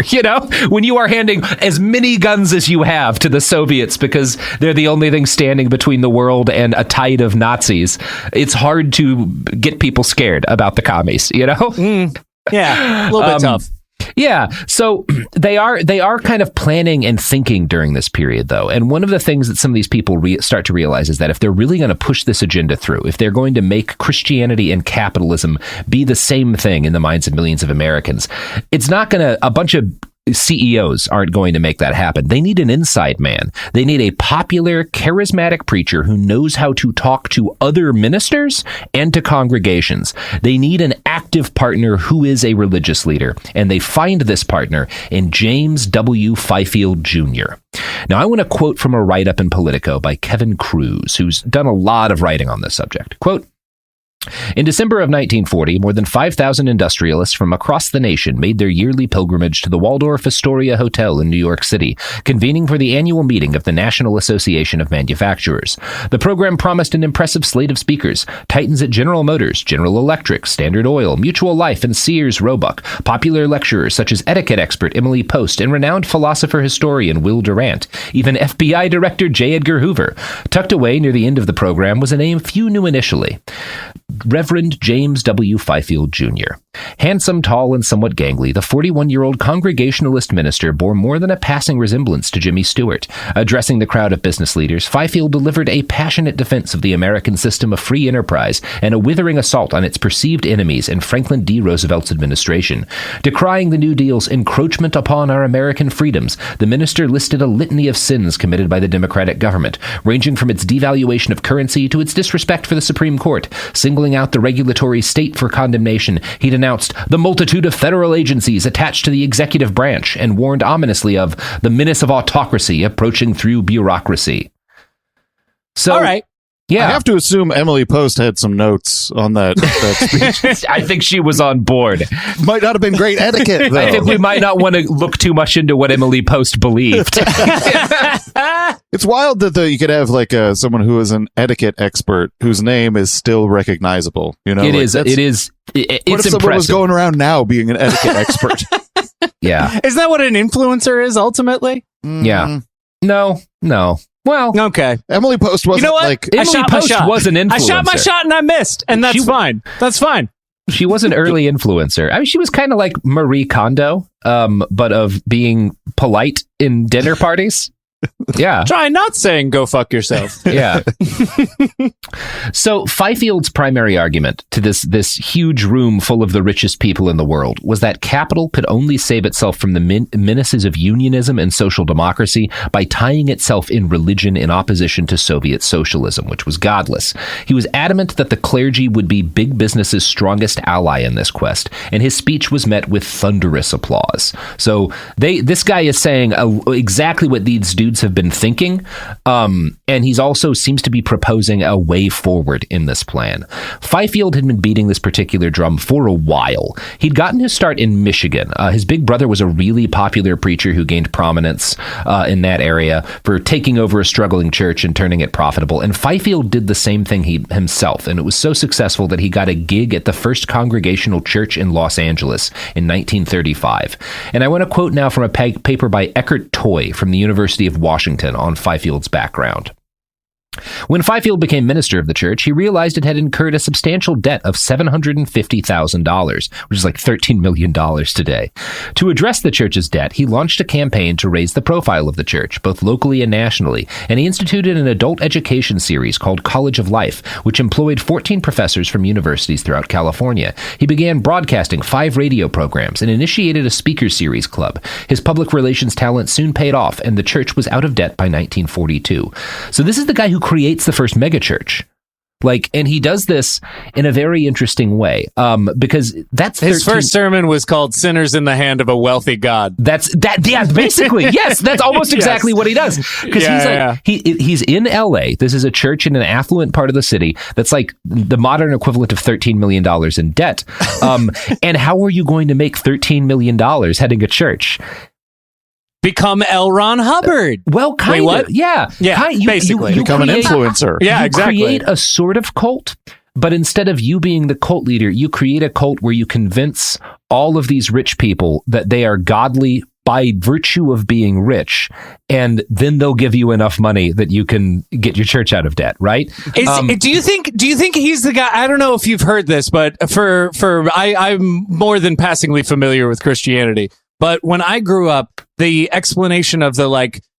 When you are handing as many guns as you have to the Soviets because they're the only thing standing between the world and a tide of Nazis, it's hard to get people scared about the commies, Yeah, a little bit tough. Yeah, so they are kind of planning and thinking during this period, though. And one of the things that some of these people start to realize is that if they're really going to push this agenda through, if they're going to make Christianity and capitalism be the same thing in the minds of millions of Americans, it's not going to, a bunch of CEOs aren't going to make that happen. They need an inside man. They need a popular, charismatic preacher who knows how to talk to other ministers and to congregations. They need an active partner who is a religious leader, and they find this partner in James W. Fifield Jr. Now, I want to quote from a write-up in Politico by Kevin Cruz, who's done a lot of writing on this subject. Quote, in December of 1940, more than 5,000 industrialists from across the nation made their yearly pilgrimage to the Waldorf Astoria Hotel in New York City, convening for the annual meeting of the National Association of Manufacturers. The program promised an impressive slate of speakers: titans at General Motors, General Electric, Standard Oil, Mutual Life, and Sears Roebuck, popular lecturers such as etiquette expert Emily Post and renowned philosopher-historian Will Durant, even FBI Director J. Edgar Hoover. Tucked away near the end of the program was a name few knew initially: Reverend James W. Fifield Jr. Handsome, tall, and somewhat gangly, the 41-year-old Congregationalist minister bore more than a passing resemblance to Jimmy Stewart. Addressing the crowd of business leaders, Fifield delivered a passionate defense of the American system of free enterprise and a withering assault on its perceived enemies in Franklin D. Roosevelt's administration. Decrying the New Deal's encroachment upon our American freedoms, the minister listed a litany of sins committed by the Democratic government, ranging from its devaluation of currency to its disrespect for the Supreme Court. Singling out the regulatory state for condemnation, he denounced the multitude of federal agencies attached to the executive branch and warned ominously of the menace of autocracy approaching through bureaucracy. So, all right. Yeah. I have to assume Emily Post had some notes on that speech. I think she was on board. Might not have been great etiquette, though. I think we might not want to look too much into what Emily Post believed. It's wild that you could have like someone who is an etiquette expert whose name is still recognizable. You know, It like, is. It's what if someone was going around now being an etiquette expert? Yeah. Is that what an influencer is ultimately? Yeah. No. Well, okay. Emily Post wasn't, you know what? like... Emily Post was an influencer. I shot my shot and I missed, and that's fine. That's fine. She was an early influencer. I mean, she was kind of like Marie Kondo, but of being polite in dinner parties. Yeah. Try not saying go fuck yourself. Yeah. So Fifield's primary argument to this huge room full of the richest people in the world was that capital could only save itself from the menaces of unionism and social democracy by tying itself in religion in opposition to Soviet socialism, which was godless. He was adamant that the clergy would be big business's strongest ally in this quest, and his speech was met with thunderous applause. So this guy is saying exactly what these dudes have been thinking, and he's also seems to be proposing a way forward in this plan. Fifield had been beating this particular drum for a while. He'd gotten his start in Michigan. His big brother was a really popular preacher who gained prominence in that area for taking over a struggling church and turning it profitable, and Fifield did the same thing himself, and it was so successful that he got a gig at the First Congregational Church in Los Angeles in 1935. And I want to quote now from a paper by Eckhart Toy from the University of Washington on Fifield's background. When Fifield became minister of the church, he realized it had incurred a substantial debt of $750,000, which is like $13 million today. To address the church's debt, he launched a campaign to raise the profile of the church, both locally and nationally, and he instituted an adult education series called College of Life, which employed 14 professors from universities throughout California. He began broadcasting 5 radio programs and initiated a speaker series club. His public relations talent soon paid off, and the church was out of debt by 1942. So this is the guy who creates the first megachurch. And he does this in a very interesting way, because that's his first sermon was called "Sinners in the Hand of a Wealthy God." Yeah, basically, yes, that's almost exactly what he does. Because he's in L.A. This is a church in an affluent part of the city that's like the modern equivalent of $13 million in debt. And how are you going to make $13 million heading a church? Become L. Ron Hubbard. Well, kind of. What? Yeah. Basically. You become an influencer. Yeah, exactly. You create a sort of cult, but instead of you being the cult leader, you create a cult where you convince all of these rich people that they are godly by virtue of being rich, and then they'll give you enough money that you can get your church out of debt, right? Do you think he's the guy? I don't know if you've heard this, but I'm more than passingly familiar with Christianity. But when I grew up, the explanation of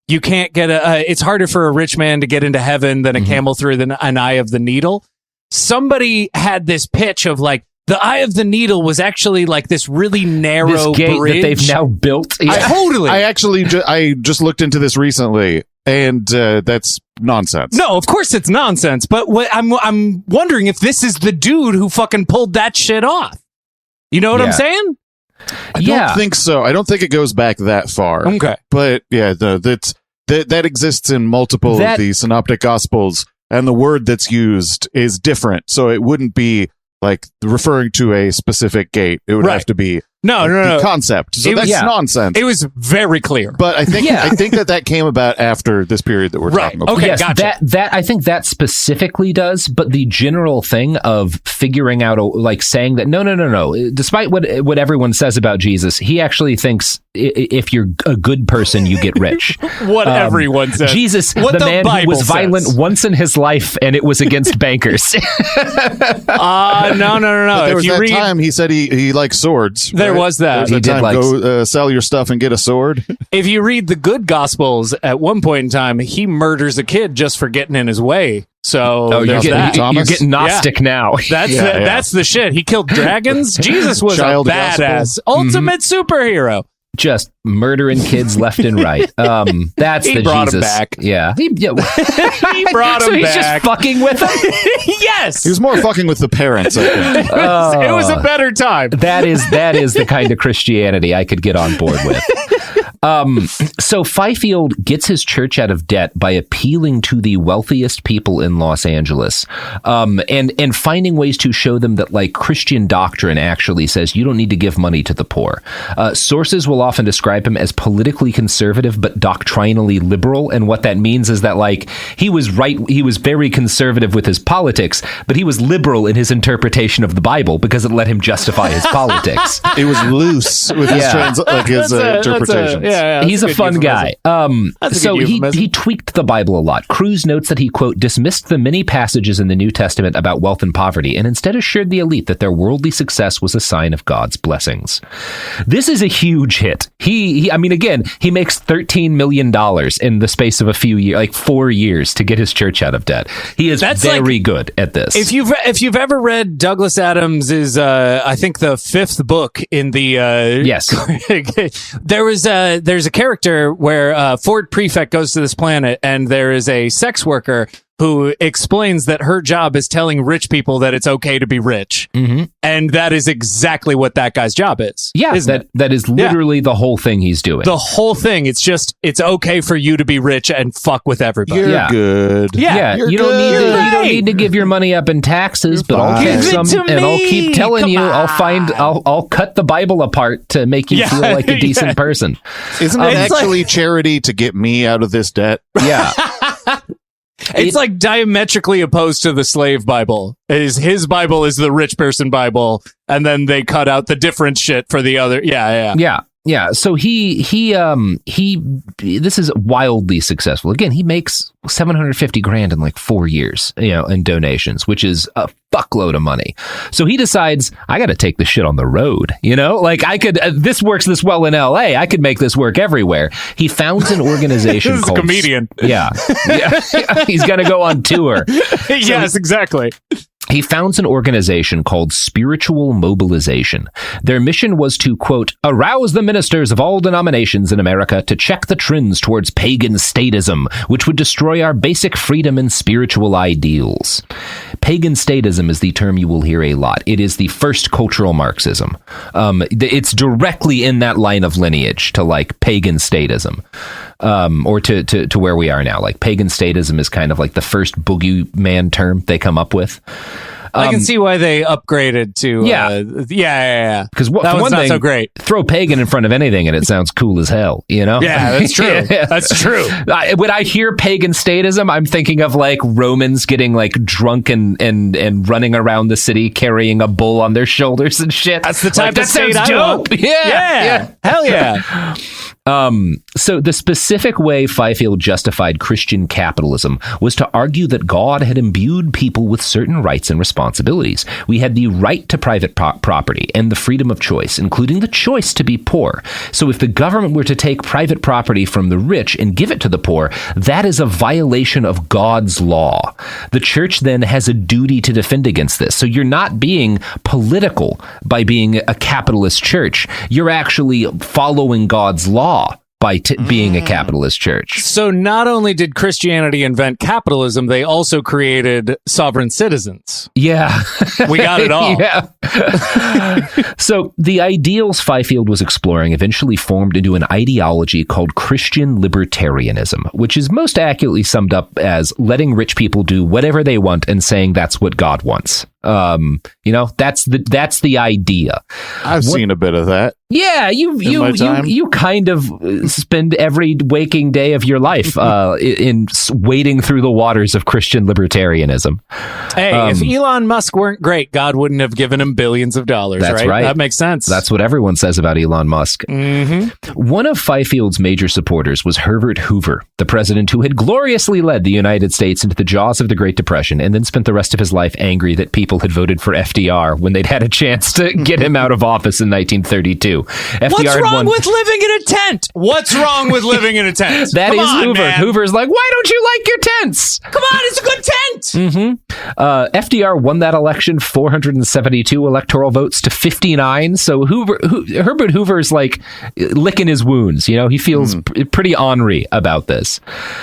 you can't get it's harder for a rich man to get into heaven than a camel through an eye of the needle. Somebody had this pitch of the Eye of the Needle was actually like this really narrow this gate bridge that they've now built. Yeah. Totally. I actually I just looked into this recently, and that's nonsense. No, of course it's nonsense. But I'm wondering if this is the dude who fucking pulled that shit off. You know what I'm saying? I don't think so. I don't think it goes back that far. Okay. But yeah, that exists in multiple of the synoptic gospels, and the word that's used is different. So it wouldn't be like referring to a specific gate. It would have to be the concept. So that's nonsense. It was very clear. But I think that came about after this period that we're talking about. Okay, yes, gotcha. That I think that specifically does, but the general thing of figuring out, like saying that no. Despite what everyone says about Jesus, he actually thinks if you're a good person, you get rich. What everyone says. Jesus, what the man Bible who was says. violent once in his life, and it was against bankers. No. But there was if you that time he said he likes swords. There right? was that. There was that time, go sell your stuff and get a sword. If you read the good Gospels, at one point in time, he murders a kid just for getting in his way. So you're getting Gnostic now. That's the shit. He killed dragons. Jesus was Child a badass, gospel. ultimate superhero. Just murdering kids left and right. That's He the brought him Jesus. back. Yeah. He brought him so he's back. just fucking with him? Yes. He was more fucking with the parents, I think. It was a better time. That is the kind of Christianity I could get on board with. So Fifield gets his church out of debt by appealing to the wealthiest people in Los Angeles, and finding ways to show them that like Christian doctrine actually says you don't need to give money to the poor. Sources will often describe him as politically conservative but doctrinally liberal, and what that means is that like he was very conservative with his politics, but he was liberal in his interpretation of the Bible because it let him justify his politics. It was loose with his interpretations. He's a fun guy. So he tweaked the Bible a lot. Cruz notes that he, quote, dismissed the many passages in the New Testament about wealth and poverty and instead assured the elite that their worldly success was a sign of God's blessings. This is a huge hit. He makes $13 million in the space of a few years, like 4 years, to get his church out of debt. He is very good at this. If you've ever read Douglas Adams's, I think the 5th book in the yes, there's a character where Ford Prefect goes to this planet and there is a sex worker who explains that her job is telling rich people that it's okay to be rich. Mm-hmm. And that is exactly what that guy's job is. Yeah, that is literally the whole thing he's doing. The whole thing. It's okay for you to be rich and fuck with everybody. You're good. Yeah, you don't need to give your money up in taxes, but I'll take some and I'll keep telling you. I'll cut the Bible apart to make you feel like a decent person. Isn't it actually charity to get me out of this debt? Yeah. It's like diametrically opposed to the slave Bible. His Bible is the rich person Bible, and then they cut out the different shit for the other. Yeah. So this is wildly successful. Again, he makes $750,000 in like 4 years, in donations, which is a fuckload of money. So he decides, I got to take this shit on the road. Like I could, this works this well in LA. I could make this work everywhere. He founds an organization called a comedian. Yeah. He's going to go on tour. Yes, exactly. He founds an organization called Spiritual Mobilization. Their mission was to, quote, arouse the ministers of all denominations in America to check the trends towards pagan statism, which would destroy our basic freedom and spiritual ideals. Pagan statism is the term you will hear a lot. It is the first cultural Marxism. It's directly in that line of lineage to like pagan statism. Or to where we are now. Like pagan statism is kind of like the first boogeyman term they come up with. I can see why they upgraded to yeah. Because that one's not so great. Throw pagan in front of anything and it sounds cool as hell. Yeah, that's true. That's true. When I hear pagan statism, I'm thinking of like Romans getting like drunk and running around the city carrying a bull on their shoulders and shit. That's the type that of state sounds I dope. want. Yeah. Hell yeah. So the specific way Fifield justified Christian capitalism was to argue that God had imbued people with certain rights and responsibilities. We had the right to private property and the freedom of choice, including the choice to be poor. So if the government were to take private property from the rich and give it to the poor, that is a violation of God's law. The church then has a duty to defend against this. So you're not being political by being a capitalist church. You're actually following God's law by being a capitalist church. So not only did Christianity invent capitalism, they also created sovereign citizens. Yeah. We got it all. Yeah. So the ideals Fifield was exploring eventually formed into an ideology called Christian libertarianism, which is most accurately summed up as letting rich people do whatever they want and saying that's what God wants. That's the idea. I've seen a bit of that. Yeah, you kind of spend every waking day of your life in wading through the waters of Christian libertarianism. Hey, if Elon Musk weren't great, God wouldn't have given him billions of dollars. That's right. That makes sense. That's what everyone says about Elon Musk. Mm-hmm. One of Fifield's major supporters was Herbert Hoover, the president who had gloriously led the United States into the jaws of the Great Depression and then spent the rest of his life angry that people had voted for FDR when they'd had a chance to get him out of office in 1932. What's wrong with living in a tent? What's wrong with living in a tent? That is Hoover. Man. Hoover's like, why don't you like your tents? Come on, it's a good tent. Mm-hmm. FDR won that election 472 electoral votes to 59. So Herbert Hoover's like licking his wounds. You know, he feels pretty ornery about this.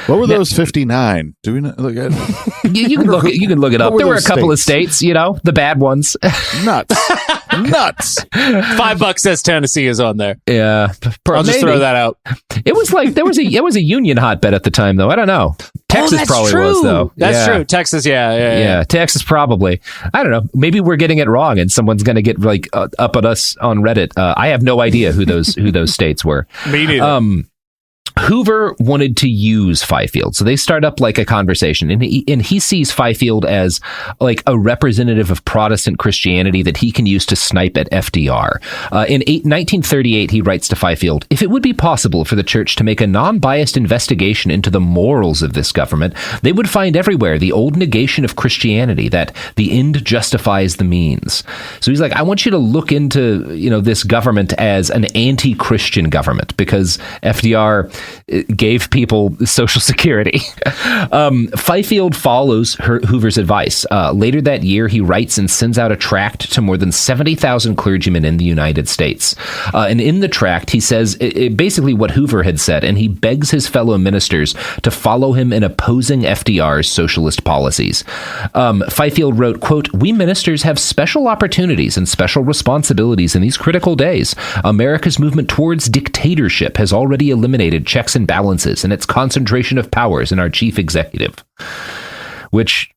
What were those 59? Do we not look at it? You can look it up. There were a couple of states, you know, the bad ones. Nuts. $5 says Tennessee is on there. Yeah, I'll just throw that out. It was like there was a union hotbed at the time, though. I don't know. Texas probably true. was, though. That's true. Texas, yeah. Texas probably. I don't know. Maybe we're getting it wrong, and someone's going to get like up at us on Reddit. I have no idea who those states were. Me neither. Hoover wanted to use Fifield, so they start up like a conversation, and he sees Fifield as like a representative of Protestant Christianity that he can use to snipe at FDR. In 1938, he writes to Fifield, "If it would be possible for the church to make a non-biased investigation into the morals of this government, they would find everywhere the old negation of Christianity, that the end justifies the means." So he's like, I want you to look into, this government as an anti-Christian government, because FDR gave people Social Security. Fifield follows Hoover's advice. Later that year, he writes and sends out a tract to more than 70,000 clergymen in the United States. And in the tract, he says basically what Hoover had said, and he begs his fellow ministers to follow him in opposing FDR's socialist policies. Fifield wrote, quote, "We ministers have special opportunities and special responsibilities in these critical days. America's movement towards dictatorship has already eliminated checks and balances and its concentration of powers in our chief executive." Which,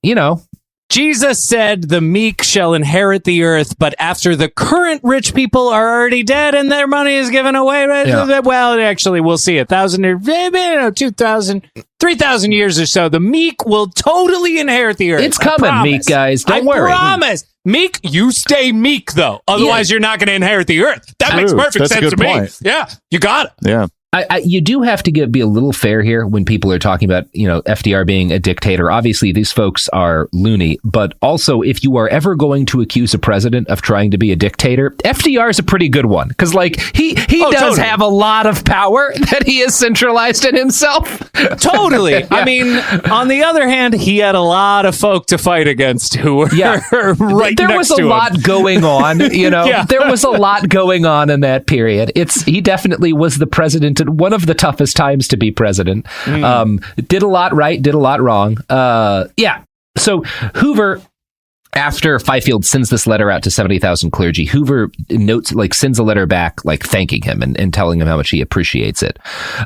Jesus said the meek shall inherit the earth, but after the current rich people are already dead and their money is given away, well, actually, we'll see 1,000 or 2,000, 3,000 years or so, the meek will totally inherit the earth. It's coming, meek guys. Don't worry. I promise. Meek, you stay meek, though. Otherwise, you're not going to inherit the earth. That makes perfect sense to me. Yeah, you got it. Yeah. You do have to be a little fair here when people are talking about, FDR being a dictator. Obviously, these folks are loony, but also if you are ever going to accuse a president of trying to be a dictator, FDR is a pretty good one, because he does have a lot of power that he has centralized in himself. Totally. Yeah. I mean, on the other hand, he had a lot of folk to fight against who were right there next was to him. A lot going on, There was a lot going on in that period. He definitely was the president at one of the toughest times to be president. Did a lot right, did a lot wrong. So Hoover, after Fifield sends this letter out to 70,000 clergy, Hoover sends a letter back, thanking him and telling him how much he appreciates it.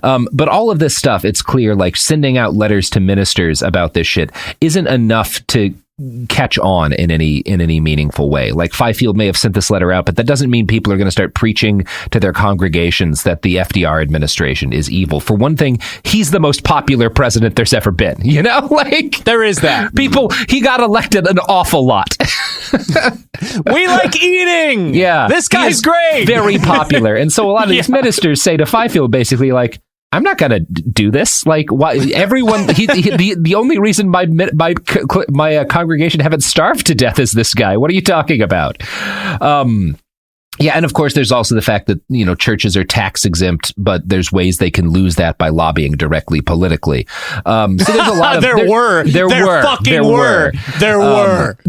But all of this stuff, it's clear, sending out letters to ministers about this shit isn't enough to catch on in any meaningful way. Fifield may have sent this letter out, but that doesn't mean people are going to start preaching to their congregations that the FDR administration is evil. For one thing, he's the most popular president there's ever been. There is that. He got elected an awful lot. We like eating. Yeah. This guy's great. Very popular. And so a lot of these ministers say to Fifield basically like, I'm not going to do this. Like, why? Everyone, the only reason my congregation haven't starved to death is this guy. What are you talking about? Yeah, and of course, there's also the fact that, you know, churches are tax exempt, but there's ways they can lose that by lobbying directly politically. So there's a lot of there were.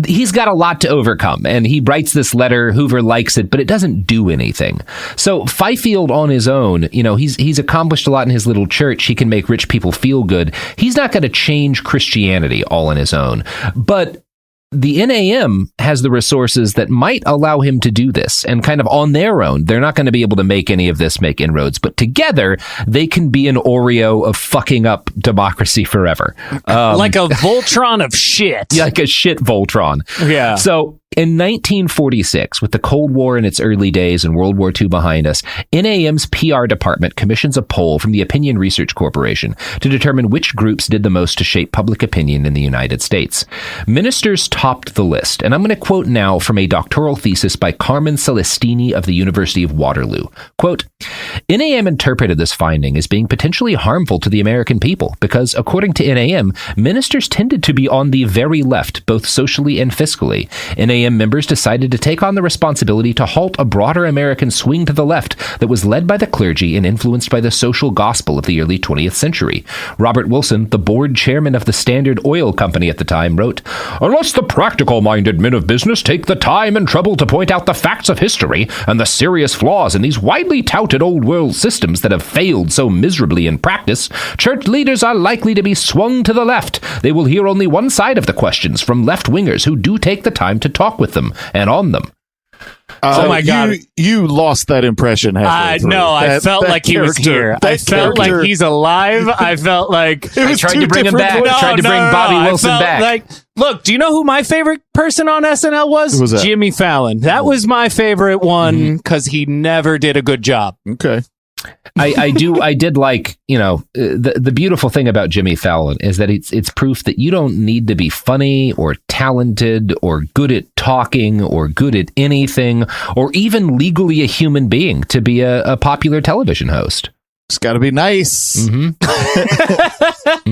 He's got a lot to overcome, and he writes this letter. Hoover likes it, but it doesn't do anything. So Fifield on his own, you know, he's accomplished a lot in his little church. He can make rich people feel good. He's not going to change Christianity all on his own, but the NAM has the resources that might allow him to do this, and kind of on their own, they're not going to be able to make any of this make inroads, but together they can be an Oreo of fucking up democracy forever. Like a Voltron of shit. Like a shit Voltron. Yeah. So in 1946, with the Cold War in its early days and World War II behind us, NAM's PR department commissions a poll from the Opinion Research Corporation to determine which groups did the most to shape public opinion in the United States. Ministers topped the list, and I'm going to quote now from a doctoral thesis by Carmen Celestini of the University of Waterloo. Quote, NAM interpreted this finding as being potentially harmful to the American people because, according to NAM, ministers tended to be on the very left, both socially and fiscally. NAM members decided to take on the responsibility to halt a broader American swing to the left that was led by the clergy and influenced by the social gospel of the early 20th century. Robert Wilson, the board chairman of the Standard Oil Company at the time, wrote, "Unless the practical-minded men of business take the time and trouble to point out the facts of history and the serious flaws in these widely touted old-world systems that have failed so miserably in practice, church leaders are likely to be swung to the left. They will hear only one side of the questions from left-wingers who do take the time to talk with them and on them." Oh my God! You lost that impression. No, I felt like he was here. I felt like he's alive. I felt like I tried to bring him back. I tried to bring Bobby Wilson back. Like, look, do you know who my favorite person on SNL was? Who was that? Jimmy Fallon. That was my favorite one because he never did a good job. Okay. I did like, you know, the beautiful thing about Jimmy Fallon is that it's proof that you don't need to be funny or talented or good at talking or good at anything or even legally a human being to be a popular television host. It's got to be nice. Mm-hmm.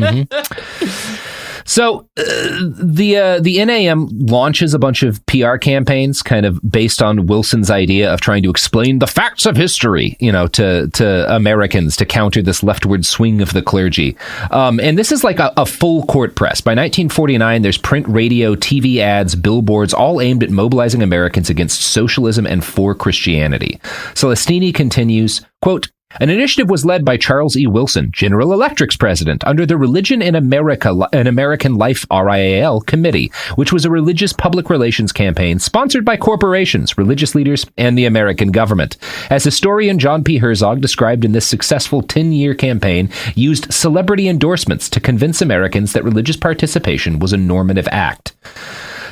Mm-hmm. So the NAM launches a bunch of PR campaigns kind of based on Wilson's idea of trying to explain the facts of history, you know, to Americans to counter this leftward swing of the clergy. And this is like a full court press. By 1949, there's print, radio, TV ads, billboards, all aimed at mobilizing Americans against socialism and for Christianity. Celestini continues, quote, "An initiative was led by Charles E. Wilson, General Electric's president, under the Religion in America, an American Life RIAL committee, which was a religious public relations campaign sponsored by corporations, religious leaders, and the American government. As historian John P. Herzog described in this successful 10-year campaign, used celebrity endorsements to convince Americans that religious participation was a normative act."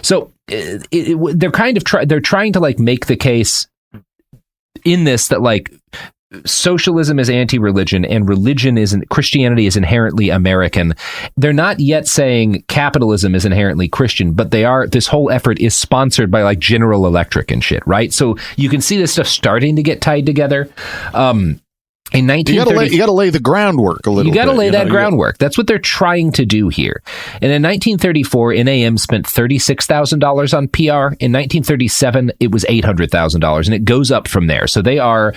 So they're kind of they're trying to like make the case in this that like socialism is anti-religion and Christianity is inherently American. They're not yet saying capitalism is inherently Christian, but this whole effort is sponsored by like General Electric and shit, right? So you can see this stuff starting to get tied together. In 1930, you got to lay the groundwork a little bit. You got to lay that groundwork. That's what they're trying to do here. And in 1934, NAM spent $36,000 on PR. In 1937, it was $800,000, and it goes up from there. So they are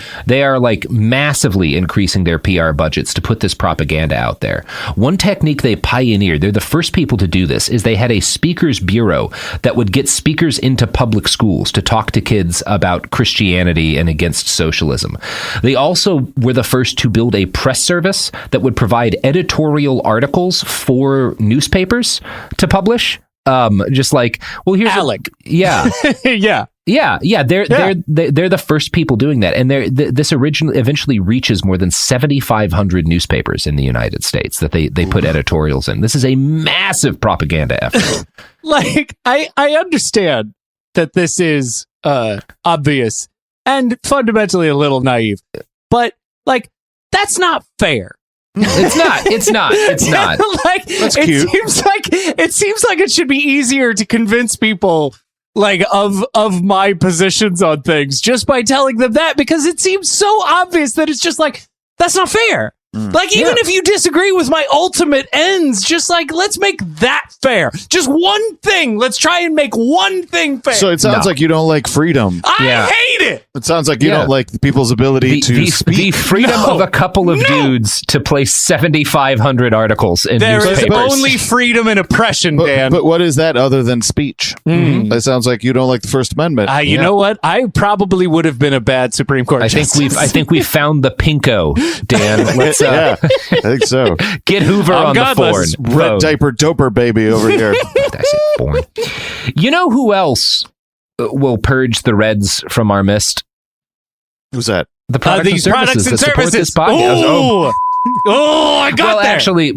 like massively increasing their PR budgets to put this propaganda out there. One technique they pioneered, they're the first people to do this, is they had a speakers bureau that would get speakers into public schools to talk to kids about Christianity and against socialism. They also were the first to build a press service that would provide editorial articles for newspapers to publish. Just like, well, here's Alec. Yeah. Yeah. They're the first people doing that, and this eventually reaches more than 7,500 newspapers in the United States that they put editorials in. This is a massive propaganda effort. Like, I understand that this is obvious and fundamentally a little naive, but like, that's not fair. It's not. Like, that's cute. It seems like it should be easier to convince people like of my positions on things just by telling them that, because it seems so obvious that it's just like, that's not fair. Like, even if you disagree with my ultimate ends, just like, let's make that fair. Just one thing. Let's try and make one thing fair. So it sounds like you don't like freedom. I hate it. It sounds like you don't like the people's ability to speak. The freedom of a couple of dudes to place 7,500 articles in newspapers. There is only freedom and oppression, Dan. But what is that other than speech? That sounds like you don't like the First Amendment. You know what? I probably would have been a bad Supreme Court justice. I think we've found the pinko, Dan. Let's I think so. Get Hoover on the phone. Red diaper doper baby over here. That's it, boring. You know who else will purge the Reds from our midst? Who's that? The products and services that support this podcast. I got there. Actually,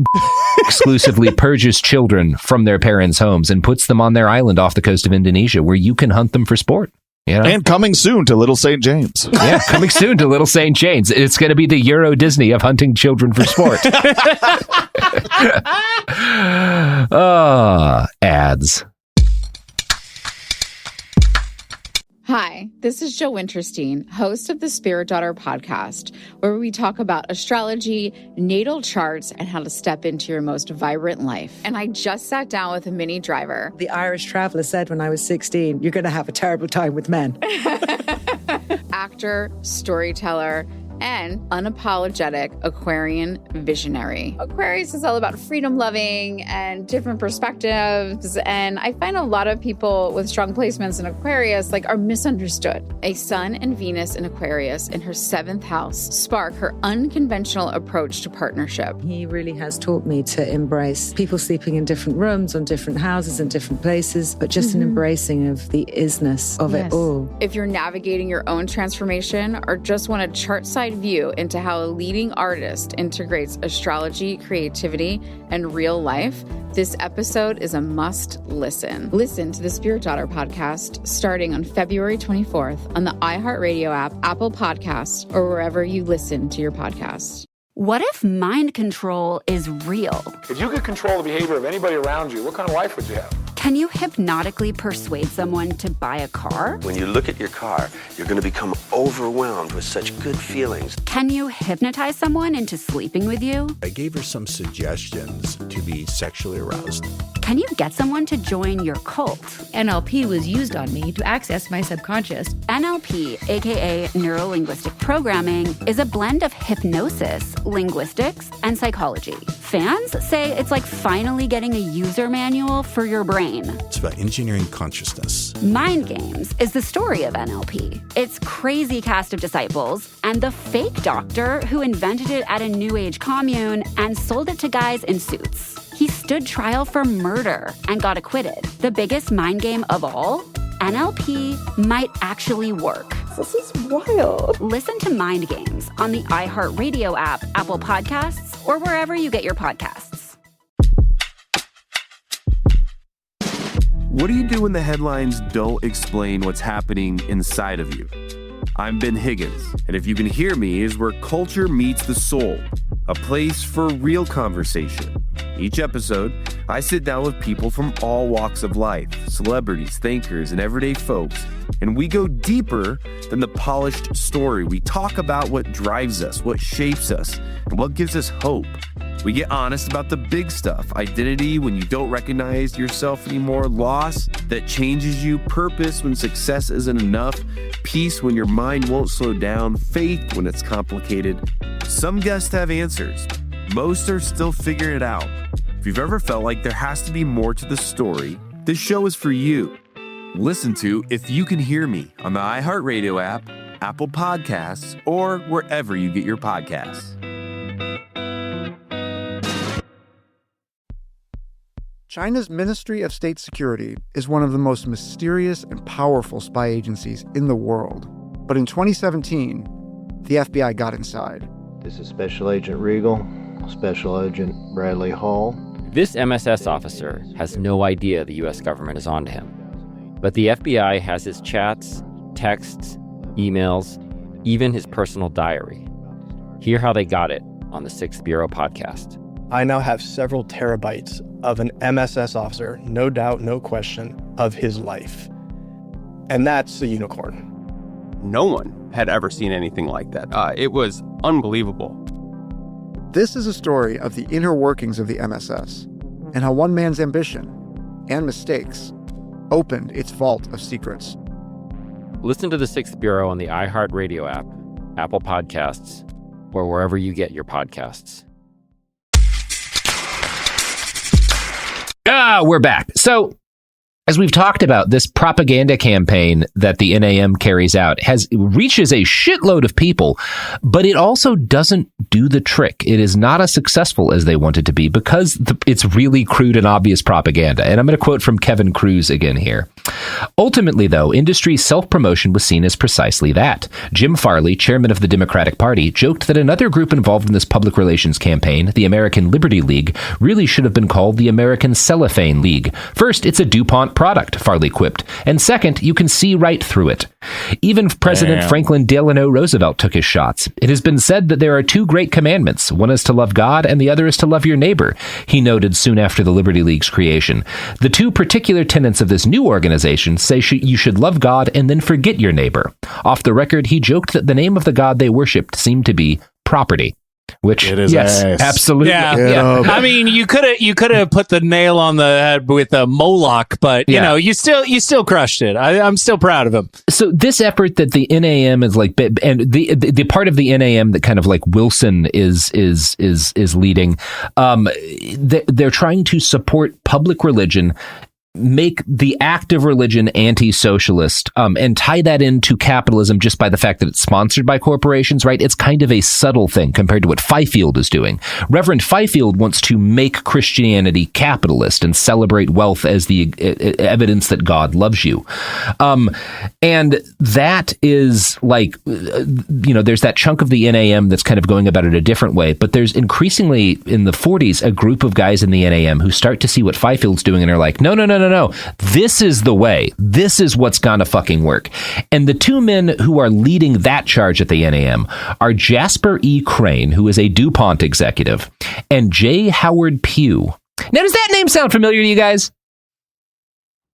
exclusively purges children from their parents' homes and puts them on their island off the coast of Indonesia, where you can hunt them for sport. You know? And coming soon to Little St. James. Yeah, coming soon to Little St. James. It's going to be the Euro Disney of hunting children for sport. Ads. Hi, this is Jo Winterstein, host of the Spirit Daughter podcast, where we talk about astrology, natal charts, and how to step into your most vibrant life. And I just sat down with a Minnie Driver. The Irish traveller said when I was 16, you're going to have a terrible time with men. Actor, storyteller, and unapologetic Aquarian visionary. Aquarius is all about freedom loving and different perspectives. And I find a lot of people with strong placements in Aquarius are misunderstood. A Sun and Venus in Aquarius in her 7th house spark her unconventional approach to partnership. He really has taught me to embrace people sleeping in different rooms, on different houses, in different places, but just an embracing of the isness of it all. If you're navigating your own transformation or just want a chart side view into how a leading artist integrates astrology, creativity, and real life, this episode is a must listen. Listen to the Spirit Daughter podcast starting on February 24th on the iHeartRadio app, Apple Podcasts, or wherever you listen to your podcasts. What if mind control is real? If you could control the behavior of anybody around you, what kind of life would you have? Can you hypnotically persuade someone to buy a car? When you look at your car, you're going to become overwhelmed with such good feelings. Can you hypnotize someone into sleeping with you? I gave her some suggestions to be sexually aroused. Can you get someone to join your cult? NLP was used on me to access my subconscious. NLP, aka Neuro-Linguistic Programming, is a blend of hypnosis, linguistics, and psychology. Fans say it's like finally getting a user manual for your brain. It's about engineering consciousness. Mind Games is the story of NLP. Its crazy cast of disciples and the fake doctor who invented it at a New Age commune and sold it to guys in suits. He stood trial for murder and got acquitted. The biggest mind game of all? NLP might actually work. This is wild. Listen to Mind Games on the iHeartRadio app, Apple Podcasts, or wherever you get your podcasts. What do you do when the headlines don't explain what's happening inside of you? I'm Ben Higgins, and if you can hear me is where culture meets the soul, a place for real conversation. Each episode, I sit down with people from all walks of life, celebrities, thinkers, and everyday folks, and we go deeper than the polished story. We talk about what drives us, what shapes us, and what gives us hope. We get honest about the big stuff: identity when you don't recognize yourself anymore, loss that changes you, purpose when success isn't enough, peace when your mind won't slow down, faith when it's complicated. Some guests have answers. Most are still figuring it out. If you've ever felt like there has to be more to the story, this show is for you. Listen to If You Can Hear Me on the iHeartRadio app, Apple Podcasts, or wherever you get your podcasts. China's Ministry of State Security is one of the most mysterious and powerful spy agencies in the world. But in 2017, the FBI got inside. This is Special Agent Regal, Special Agent Bradley Hall. This MSS officer has no idea the U.S. government is onto him. But the FBI has his chats, texts, emails, even his personal diary. Hear how they got it on the 6th Bureau podcast. I now have several terabytes of an MSS officer, no doubt, no question, of his life. And that's a unicorn. No one had ever seen anything like that. It was unbelievable. This is a story of the inner workings of the MSS and how one man's ambition and mistakes opened its vault of secrets. Listen to The Sixth Bureau on the iHeartRadio app, Apple Podcasts, or wherever you get your podcasts. We're back. So, as we've talked about, this propaganda campaign that the NAM carries out reaches a shitload of people, but it also doesn't do the trick. It is not as successful as they want it to be because it's really crude and obvious propaganda. And I'm going to quote from Kevin Cruz again here. Ultimately, though, industry self-promotion was seen as precisely that. Jim Farley, chairman of the Democratic Party, joked that another group involved in this public relations campaign, the American Liberty League, really should have been called the American Cellophane League. First, it's a DuPont product, Farley quipped. And second, you can see right through it. Even President Franklin Delano Roosevelt took his shots. It has been said that there are two great commandments. One is to love God, and the other is to love your neighbor, he noted soon after the Liberty League's creation. The two particular tenets of this new organization say you should love God and then forget your neighbor. Off the record, he joked that the name of the God they worshipped seemed to be property. Which, yes, absolutely. Yeah. I mean, you could have put the nail on the head with a Moloch, but you know, you still crushed it. I'm still proud of him. So this effort that the NAM is like, and the part of the NAM that kind of like Wilson is leading, they're trying to support public religion, make the act of religion anti-socialist, and tie that into capitalism just by the fact that it's sponsored by corporations, right? It's kind of a subtle thing compared to what Fifield is doing. Reverend Fifield wants to make Christianity capitalist and celebrate wealth as the evidence that God loves you. And that is like, there's that chunk of the NAM that's kind of going about it a different way, but there's increasingly in the 40s, a group of guys in the NAM who start to see what Fifield's doing and are like, no. This is the way. This is what's gonna fucking work. And the two men who are leading that charge at the NAM are Jasper E. Crane, who is a DuPont executive, and J. Howard Pugh. Now, does that name sound familiar to you guys?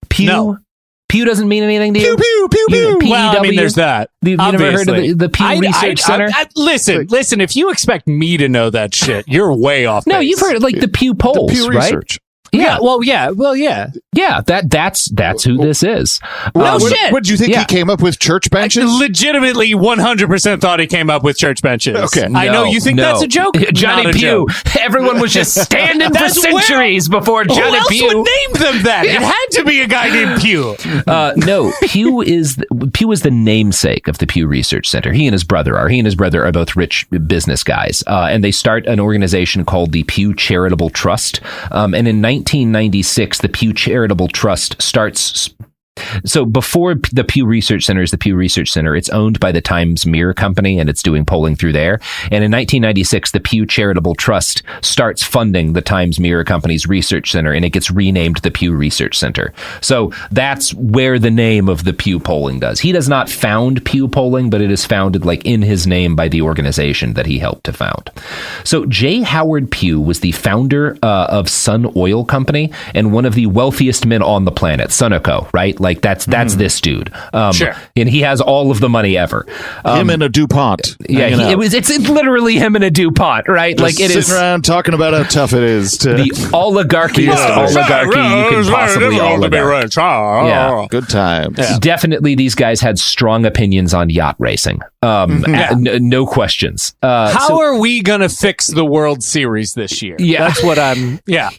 Pugh? No. Pew doesn't mean anything to you? Pew. Well, I mean, there's that. You've never heard of the Pew Research Center? Listen, if you expect me to know that shit, you're way off base. No, you've heard of like the Pew polls, the Pew right? Research. Yeah. Yeah, that's who this is. Shit. What do you think he came up with church benches? I legitimately 100% thought he came up with church benches. Okay. I know you think that's a joke. Johnny Pew. Everyone was just standing for centuries before Johnny Pew. Who else would name them that? It had to be a guy named Pew. No, Pew is the namesake of the Pew Research Center. He and his brother are both rich business guys, and they start an organization called the Pew Charitable Trust. And in 1996, the Pew Charitable Trust starts. So before the Pew Research Center is the Pew Research Center, it's owned by the Times Mirror Company, and it's doing polling through there. And in 1996, the Pew Charitable Trust starts funding the Times Mirror Company's Research Center, and it gets renamed the Pew Research Center. So that's where the name of the Pew Polling does. He does not found Pew Polling, but it is founded like in his name by the organization that he helped to found. So J. Howard Pugh was the founder of Sun Oil Company and one of the wealthiest men on the planet, Sunoco, right? Like that's this dude. Sure. And he has all of the money ever. Him and a DuPont. Yeah, it's literally him and a DuPont, right? Just like it is sitting around talking about how tough it is to the oligarchiest oligarchy you can possibly oligarch. Yeah, good times. Yeah. Definitely, these guys had strong opinions on yacht racing. No questions. How are we gonna fix the World Series this year? Yeah, that's what I'm. Yeah.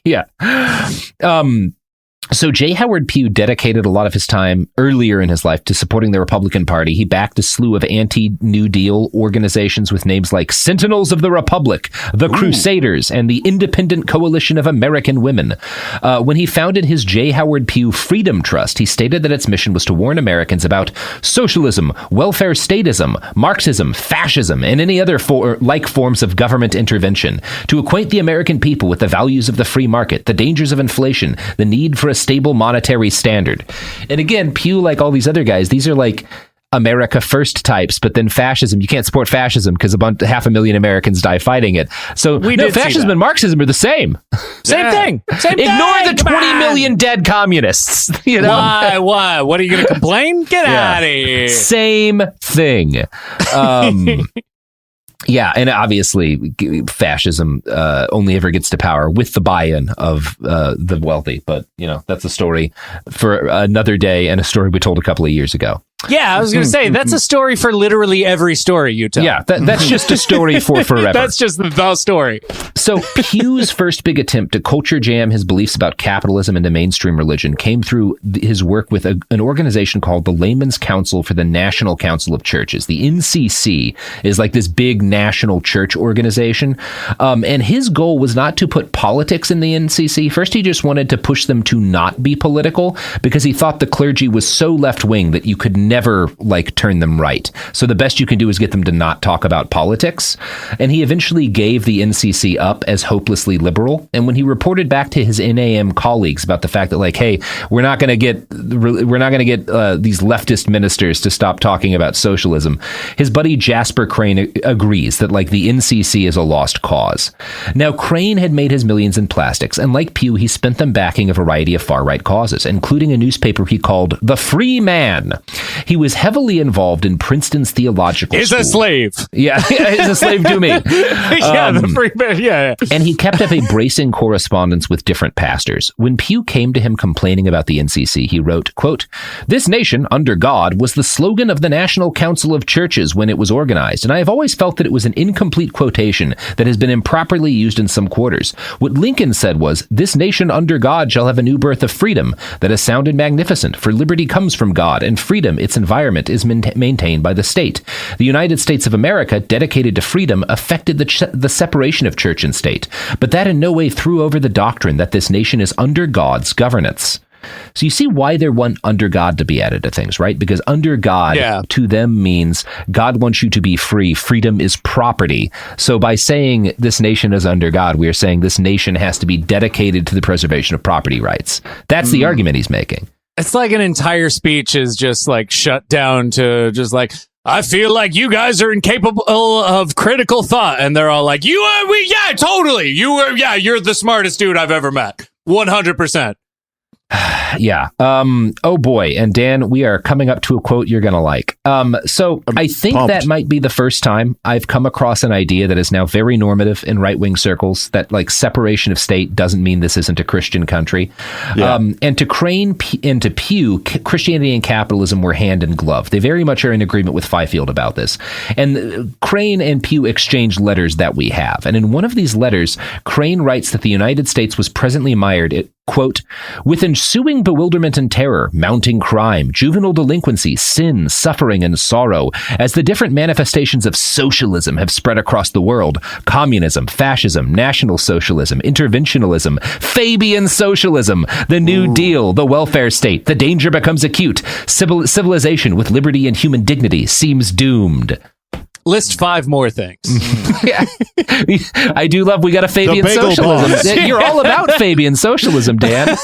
So J. Howard Pugh dedicated a lot of his time earlier in his life to supporting the Republican Party. He backed a slew of anti-New Deal organizations with names like Sentinels of the Republic, the Crusaders, and the Independent Coalition of American Women. When he founded his J. Howard Pugh Freedom Trust, he stated that its mission was to warn Americans about socialism, welfare statism, Marxism, fascism, and any other forms of government intervention, to acquaint the American people with the values of the free market, the dangers of inflation, the need for a stable monetary standard. And again, Pew, like all these other guys, these are like America First types, but then fascism. You can't support fascism because 500,000 Americans die fighting it. So fascism and Marxism are the same. Same thing. Ignore the 20 million dead communists. You know? Why? What are you going to complain? Get out of here. Same thing. Yeah, and obviously fascism only ever gets to power with the buy-in of the wealthy. But, that's a story for another day and a story we told a couple of years ago. Yeah, I was going to say, that's a story for literally every story you tell. Yeah, that's just a story for forever. That's just the story. So Pugh's first big attempt to culture jam his beliefs about capitalism into mainstream religion came through his work with an organization called the Layman's Council for the National Council of Churches. The NCC is like this big national church organization. And his goal was not to put politics in the NCC. First, he just wanted to push them to not be political because he thought the clergy was so left-wing that you could never turn them right. So the best you can do is get them to not talk about politics. And he eventually gave the NCC up as hopelessly liberal. And when he reported back to his NAM colleagues about the fact that hey, we're not going to get these leftist ministers to stop talking about socialism, his buddy Jasper Crane agrees that the NCC is a lost cause. Now, Crane had made his millions in plastics, and like Pugh, he spent them backing a variety of far-right causes, including a newspaper he called The Free Man. He was heavily involved in Princeton's theological school. He's a slave. Yeah, he's a slave to me. The free man, yeah. And he kept up a bracing correspondence with different pastors. When Pugh came to him complaining about the NCC, he wrote, quote, "This nation, under God, was the slogan of the National Council of Churches when it was organized, and I have always felt that it was an incomplete quotation that has been improperly used in some quarters. What Lincoln said was, 'This nation under God shall have a new birth of freedom.' That has sounded magnificent, for liberty comes from God, and freedom, its environment, is maintained by the state. The United States of America, dedicated to freedom, affected the separation of church and state, but that in no way threw over the doctrine that this nation is under God's governance." So you see why they want under God to be added to things, right? Because under God to them means God wants you to be free. Freedom is property. So by saying this nation is under God, we are saying this nation has to be dedicated to the preservation of property rights. That's the argument he's making. It's like an entire speech is just shut down to just I feel like you guys are incapable of critical thought. And they're all like, yeah, totally. You're the smartest dude I've ever met. 100%. Yeah. Oh boy. And Dan, we are coming up to a quote you're going to like. So I think that might be the first time I've come across an idea that is now very normative in right-wing circles, that separation of state doesn't mean this isn't a Christian country. Yeah. And to Crane and to Pugh, Christianity and capitalism were hand in glove. They very much are in agreement with Fifield about this. And Crane and Pugh exchanged letters that we have. And in one of these letters, Crane writes that the United States was presently mired at, quote, "with ensuing bewilderment and terror, mounting crime, juvenile delinquency, sin, suffering, and sorrow, as the different manifestations of socialism have spread across the world. Communism, fascism, national socialism, interventionism, Fabian socialism, the New Deal, the welfare state. The danger becomes acute. Civilization with liberty and human dignity seems doomed." List 5 more things. Yeah. I do love, we got a Fabian socialism. You're all about Fabian socialism, Dan.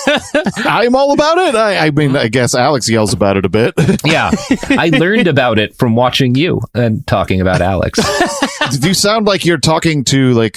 I'm all about it. I mean, I guess Alex yells about it a bit. Yeah. I learned about it from watching you and talking about Alex. You sound like you're talking to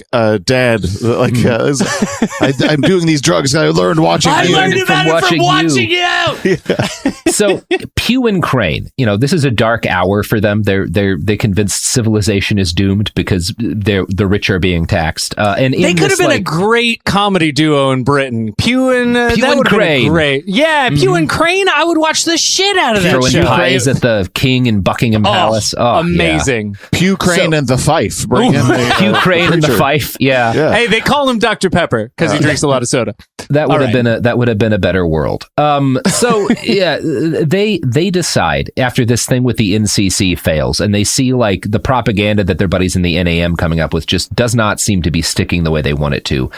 dad. I'm doing these drugs and I learned watching you. I learned about it from watching you. Yeah. So Pugh and Crane, this is a dark hour for them. They convinced civilization is doomed because the rich are being taxed. And they could have been a great comedy duo in Britain. Pugh and Crane. Great. Yeah, Pugh and Crane. I would watch the shit out of that Throwing show. pies at the king in Buckingham Palace. Oh, amazing. Yeah. Pugh Crane and the Fife. Bring in Pugh Crane and the Fife. Yeah. Hey, they call him Dr. Pepper because he drinks a lot of soda. That would have been a better world. So yeah, they decide after this thing with the NCC fails, and they see the propaganda that their buddies in the NAM coming up with just does not seem to be sticking the way they want it to.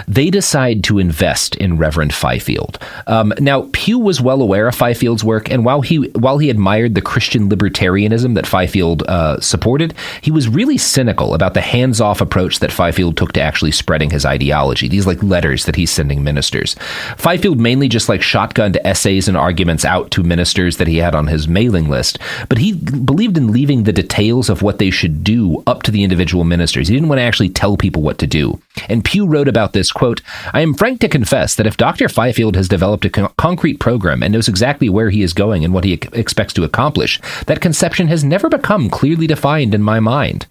They decide to invest in Reverend Fifield. Now, Pugh was well aware of Fifield's work, and while he admired the Christian libertarianism that Fifield supported, he was really cynical about the hands-off approach that Fifield took to actually spreading his ideology. These letters that he's sending ministers. ministers. Fifield mainly just like shotgunned essays and arguments out to ministers that he had on his mailing list, but he believed in leaving the details of what they should do up to the individual ministers. He didn't want to actually tell people what to do. And Pew wrote about this, quote, "I am frank to confess that if Dr. Fifield has developed a concrete program and knows exactly where he is going and what he expects to accomplish, that conception has never become clearly defined in my mind."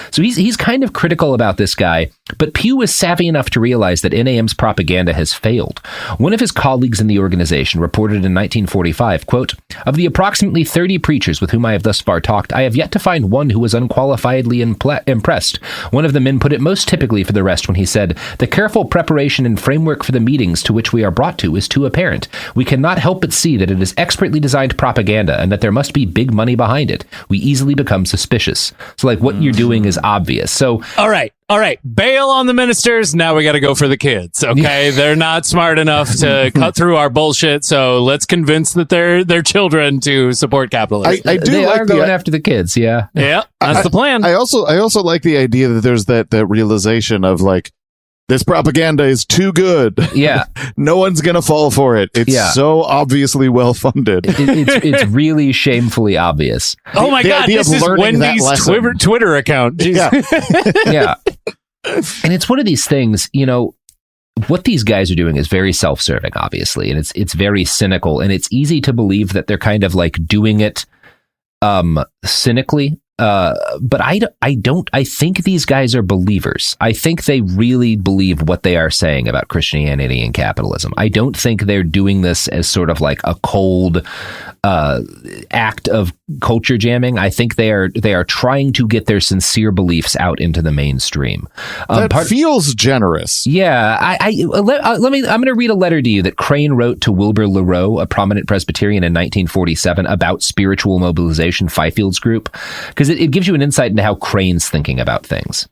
So he's kind of critical about this guy, but Pew is savvy enough to realize that NAM's propaganda has failed. One of his colleagues in the organization reported in 1945, quote, "Of the approximately 30 preachers with whom I have thus far talked, I have yet to find one who was unqualifiedly impressed. One of the men put it most typically for the rest when he said, 'The careful preparation and framework for the meetings to which we are brought to is too apparent. We cannot help but see that it is expertly designed propaganda and that there must be big money behind it. We easily become suspicious.'" So like what you're doing is obvious. So all right, bail on the ministers. Now we got to go for the kids. Okay, they're not smart enough to cut through our bullshit. So let's convince that their children to support capitalism. They are going after the kids. Yeah, that's the plan. I also like the idea that there's that realization of like, this propaganda is too good. Yeah. No one's going to fall for it. It's so obviously well funded. It's really shamefully obvious. Oh my God, this is Wendy's Twitter account. Jeez. Yeah. And it's one of these things, you know, what these guys are doing is very self-serving, obviously, and it's very cynical, and it's easy to believe that they're kind of like doing it cynically. But I think these guys are believers. I think they really believe what they are saying about Christianity and capitalism. I don't think they're doing this as sort of like a cold act of culture jamming. I think they are trying to get their sincere beliefs out into the mainstream. That feels generous. Yeah, I'm going to read a letter to you that Crane wrote to Wilbur LaRoe, a prominent Presbyterian in 1947, about spiritual mobilization, Fifield's group, because it gives you an insight into how Crane's thinking about things.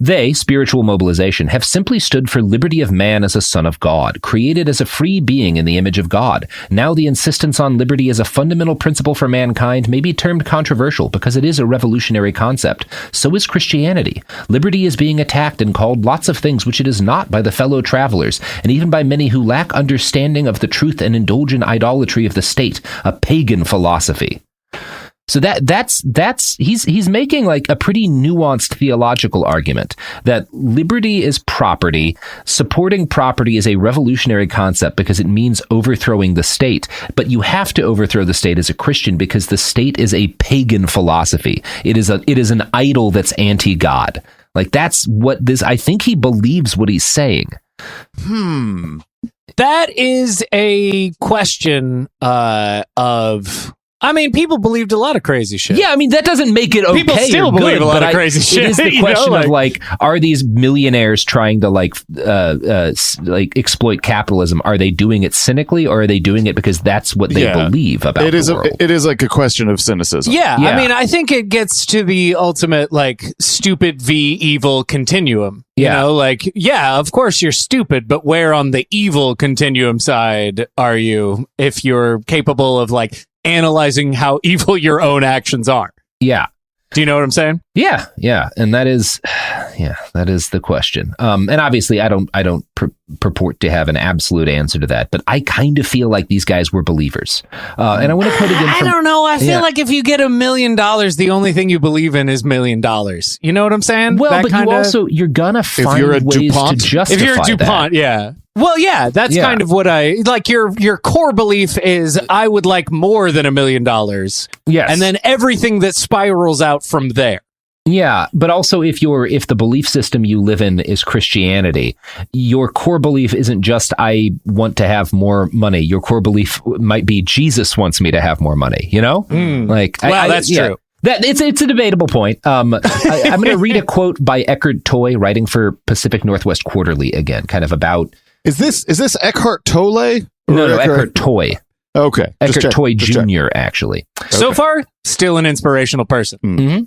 They, spiritual mobilization, have simply stood for liberty of man as a son of God, created as a free being in the image of God. Now the insistence on liberty as a fundamental principle for mankind may be termed controversial because it is a revolutionary concept. So is Christianity. Liberty is being attacked and called lots of things which it is not by the fellow travelers, and even by many who lack understanding of the truth and indulge in idolatry of the state, a pagan philosophy. So that's he's making like a pretty nuanced theological argument that liberty is property. Supporting property is a revolutionary concept because it means overthrowing the state. But you have to overthrow the state as a Christian because the state is a pagan philosophy. It is an idol that's anti-God. Like that's what this. I think he believes what he's saying. That is a question of. I mean, people believed a lot of crazy shit. Yeah, I mean, that doesn't make it okay. People still believe a lot of crazy shit. It is the question of like, are these millionaires trying to like exploit capitalism? Are they doing it cynically, or are they doing it because that's what they believe about the world? It is like a question of cynicism. Yeah, I mean, I think it gets to the ultimate like stupid v evil continuum. You know, like, yeah, of course you're stupid, but where on the evil continuum side are you if you're capable of like analyzing how evil your own actions are? Yeah. Do you know what I'm saying? Yeah. And that is the question. And obviously I don't purport to have an absolute answer to that, but I kind of feel like these guys were believers. And I want to quote again. I don't know. I feel like if you get $1 million, the only thing you believe in is $1 million. You know what I'm saying? Well, that but you're gonna find ways to justify if you're a DuPont, that. Yeah. Well, yeah, that's kind of what I like. Your core belief is I would like more than $1 million. Yes. And then everything that spirals out from there. Yeah, but also if the belief system you live in is Christianity, your core belief isn't just I want to have more money. Your core belief might be Jesus wants me to have more money, you know? That's true. It's a debatable point. I'm going to read a quote by Eckhart Tolle, writing for Pacific Northwest Quarterly again, kind of about. Is this Eckhart Tolle? No, Eckhart Tolle. Okay. Eckhart Tolle Jr., actually. So far, still an inspirational person. Mm-hmm.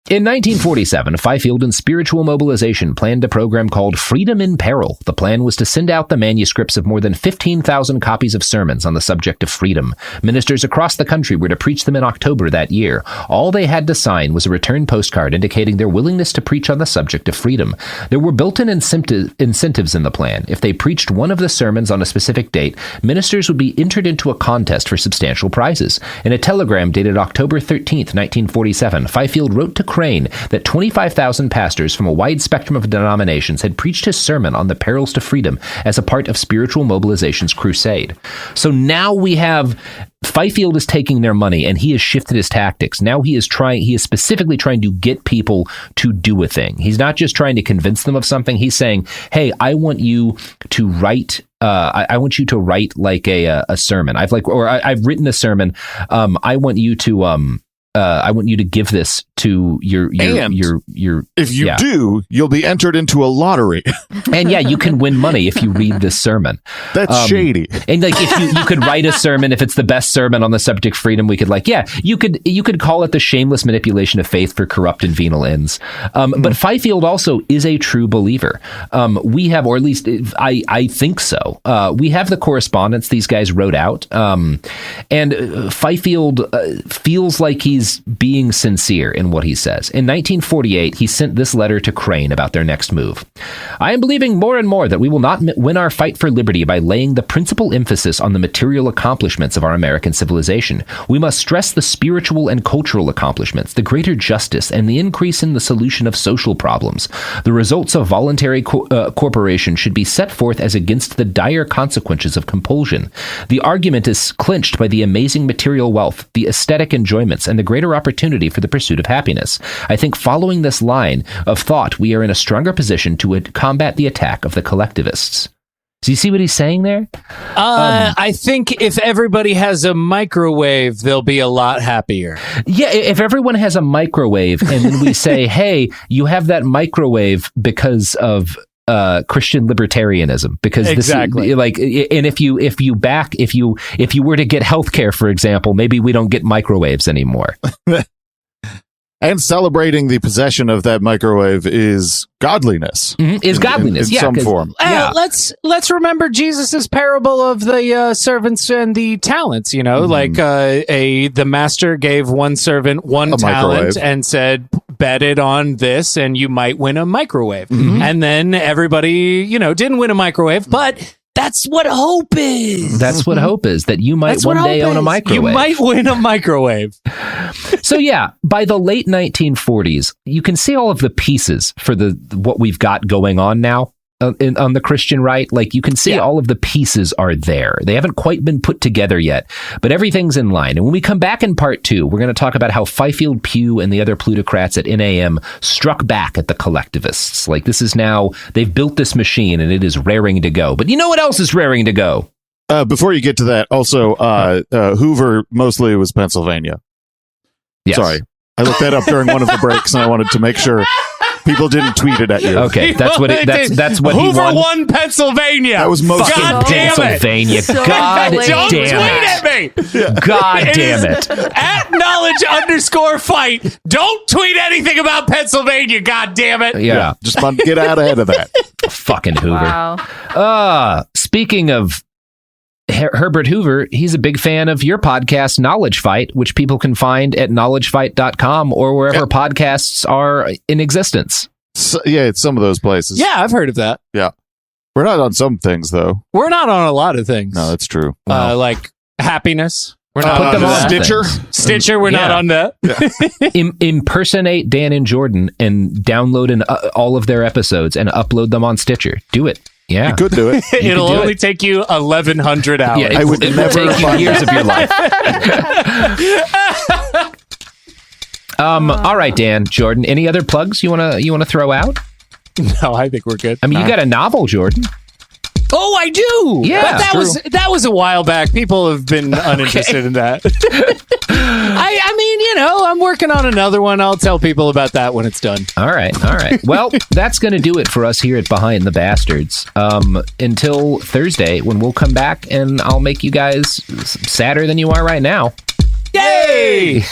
In 1947, Fifield and Spiritual Mobilization planned a program called Freedom in Peril. The plan was to send out the manuscripts of more than 15,000 copies of sermons on the subject of freedom. Ministers across the country were to preach them in October that year. All they had to sign was a return postcard indicating their willingness to preach on the subject of freedom. There were built-in incentives in the plan. If they preached one of the sermons on a specific date, ministers would be entered into a contest for substantial prizes. In a telegram dated October 13th, 1947, Fifield wrote to Crane that 25,000 pastors from a wide spectrum of denominations had preached his sermon on the perils to freedom as a part of Spiritual Mobilization's crusade. So now we have Fifield is taking their money and he has shifted his tactics. Now he is specifically trying to get people to do a thing. He's not just trying to convince them of something. He's saying, hey, I want you to write I want you to write like a sermon. I've written a sermon. I want you to give this to your if you do, you'll be entered into a lottery. And yeah, you can win money if you read this sermon. That's shady. And like if you could write a sermon, if it's the best sermon on the subject of freedom, we could you could call it the shameless manipulation of faith for corrupt and venal ends. But Fifield also is a true believer. We have, or at least I think so. We have the correspondence these guys wrote out. And Fifield feels like he's being sincere in what he says. In 1948, he sent this letter to Crane about their next move. I am believing more and more that we will not win our fight for liberty by laying the principal emphasis on the material accomplishments of our American civilization. We must stress the spiritual and cultural accomplishments, the greater justice, and the increase in the solution of social problems. The results of voluntary corporation should be set forth as against the dire consequences of compulsion. The argument is clinched by the amazing material wealth, the aesthetic enjoyments, and the greater opportunity for the pursuit of happiness. I think following this line of thought, we are in a stronger position to combat the attack of the collectivists. Do you see what he's saying there? I think if everybody has a microwave, they'll be a lot happier. Yeah, if everyone has a microwave and then we say, hey, you have that microwave because of Christian libertarianism, because exactly. And if you were to get healthcare, for example, maybe we don't get microwaves anymore. And celebrating the possession of that microwave is godliness. Is godliness, in some form. Let's remember Jesus's parable of the servants and the talents. You know, the master gave one servant one talent microwave. And said, bet it on this, and you might win a microwave. And then everybody, didn't win a microwave, but that's what hope is. That's what hope is, that you might one day own a microwave. You might win a microwave. So yeah, by the late 1940s, you can see all of the pieces for what we've got going on now on the Christian right. Like you can see all of the pieces are there. They haven't quite been put together yet, but everything's in line. And when we come back in part 2, we're going to talk about how Fifield, Pugh, and the other plutocrats at NAM struck back at the collectivists. Like this is now, they've built this machine and it is raring to go. But you know what else is raring to go? Before you get to that, also, Hoover mostly was Pennsylvania. Yes. Sorry. I looked that up during one of the breaks and I wanted to make sure people didn't tweet it at you. Okay, that's what Hoover won Pennsylvania. That was most God damn Pennsylvania. It. God Don't damn tweet it. at me. God damn it. At knowledge_fight. Don't tweet anything about Pennsylvania. God damn it. Yeah. Just get out ahead of that. Fucking Hoover. Wow. Speaking of Herbert Hoover, he's a big fan of your podcast, Knowledge Fight, which people can find at knowledgefight.com or wherever podcasts are in existence. So, it's some of those places. Yeah, I've heard of that. Yeah. We're not on some things, though. We're not on a lot of things. No, that's true. Like happiness. We're not on that. Stitcher. Stitcher, we're not on that. Yeah. Impersonate Dan and Jordan and download all of their episodes and upload them on Stitcher. Do it. Yeah, you could do it. It'll only take you 1,100 hours. Yeah, it would never take you years of your life. All right, Dan, Jordan. Any other plugs you wanna throw out? No, I think we're good. I mean, you got a novel, Jordan. Oh, I do. Yeah, but that was a while back. People have been uninterested in that. I mean, I'm working on another one. I'll tell people about that when it's done. All right. Well, that's going to do it for us here at Behind the Bastards. Until Thursday, when we'll come back and I'll make you guys sadder than you are right now. Yay!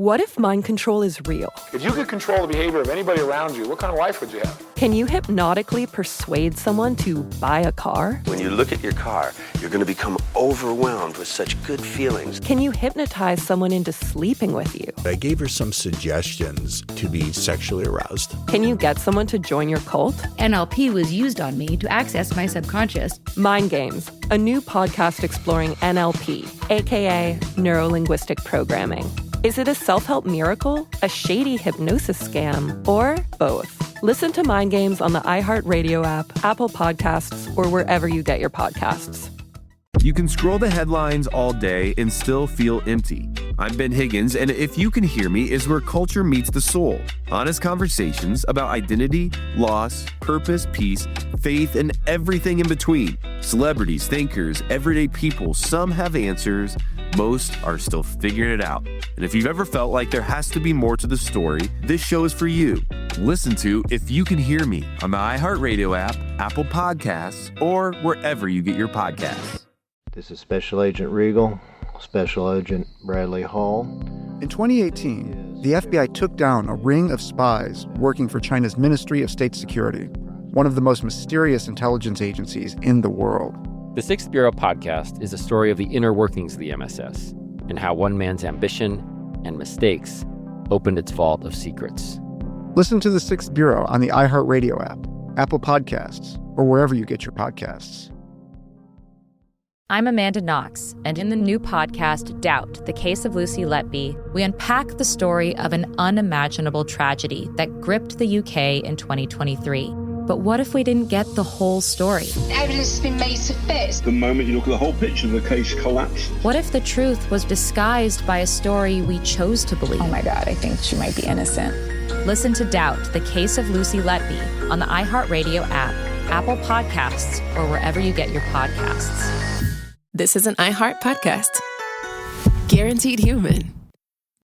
What if mind control is real? If you could control the behavior of anybody around you, what kind of life would you have? Can you hypnotically persuade someone to buy a car? When you look at your car, you're going to become overwhelmed with such good feelings. Can you hypnotize someone into sleeping with you? I gave her some suggestions to be sexually aroused. Can you get someone to join your cult? NLP was used on me to access my subconscious. Mind Games, a new podcast exploring NLP, aka neuro-linguistic programming. Is it a self-help miracle, a shady hypnosis scam, or both? Listen to Mind Games on the iHeartRadio app, Apple Podcasts, or wherever you get your podcasts. You can scroll the headlines all day and still feel empty. I'm Ben Higgins, and If You Can Hear Me is where culture meets the soul. Honest conversations about identity, loss, purpose, peace, faith, and everything in between. Celebrities, thinkers, everyday people, some have answers, most are still figuring it out. And if you've ever felt like there has to be more to the story, this show is for you. Listen to If You Can Hear Me on the iHeartRadio app, Apple Podcasts, or wherever you get your podcasts. This is Special Agent Regal, Special Agent Bradley Hall. In 2018, the FBI took down a ring of spies working for China's Ministry of State Security, one of the most mysterious intelligence agencies in the world. The Sixth Bureau podcast is a story of the inner workings of the MSS and how one man's ambition and mistakes opened its vault of secrets. Listen to The Sixth Bureau on the iHeartRadio app, Apple Podcasts, or wherever you get your podcasts. I'm Amanda Knox, and in the new podcast, Doubt, the Case of Lucy Letby, we unpack the story of an unimaginable tragedy that gripped the UK in 2023. But what if we didn't get the whole story? Evidence has been made to fit. The moment you look at the whole picture, the case collapsed. What if the truth was disguised by a story we chose to believe? Oh my God, I think she might be innocent. Listen to Doubt, the Case of Lucy Letby on the iHeartRadio app, Apple Podcasts, or wherever you get your podcasts. This is an iHeart podcast. Guaranteed human.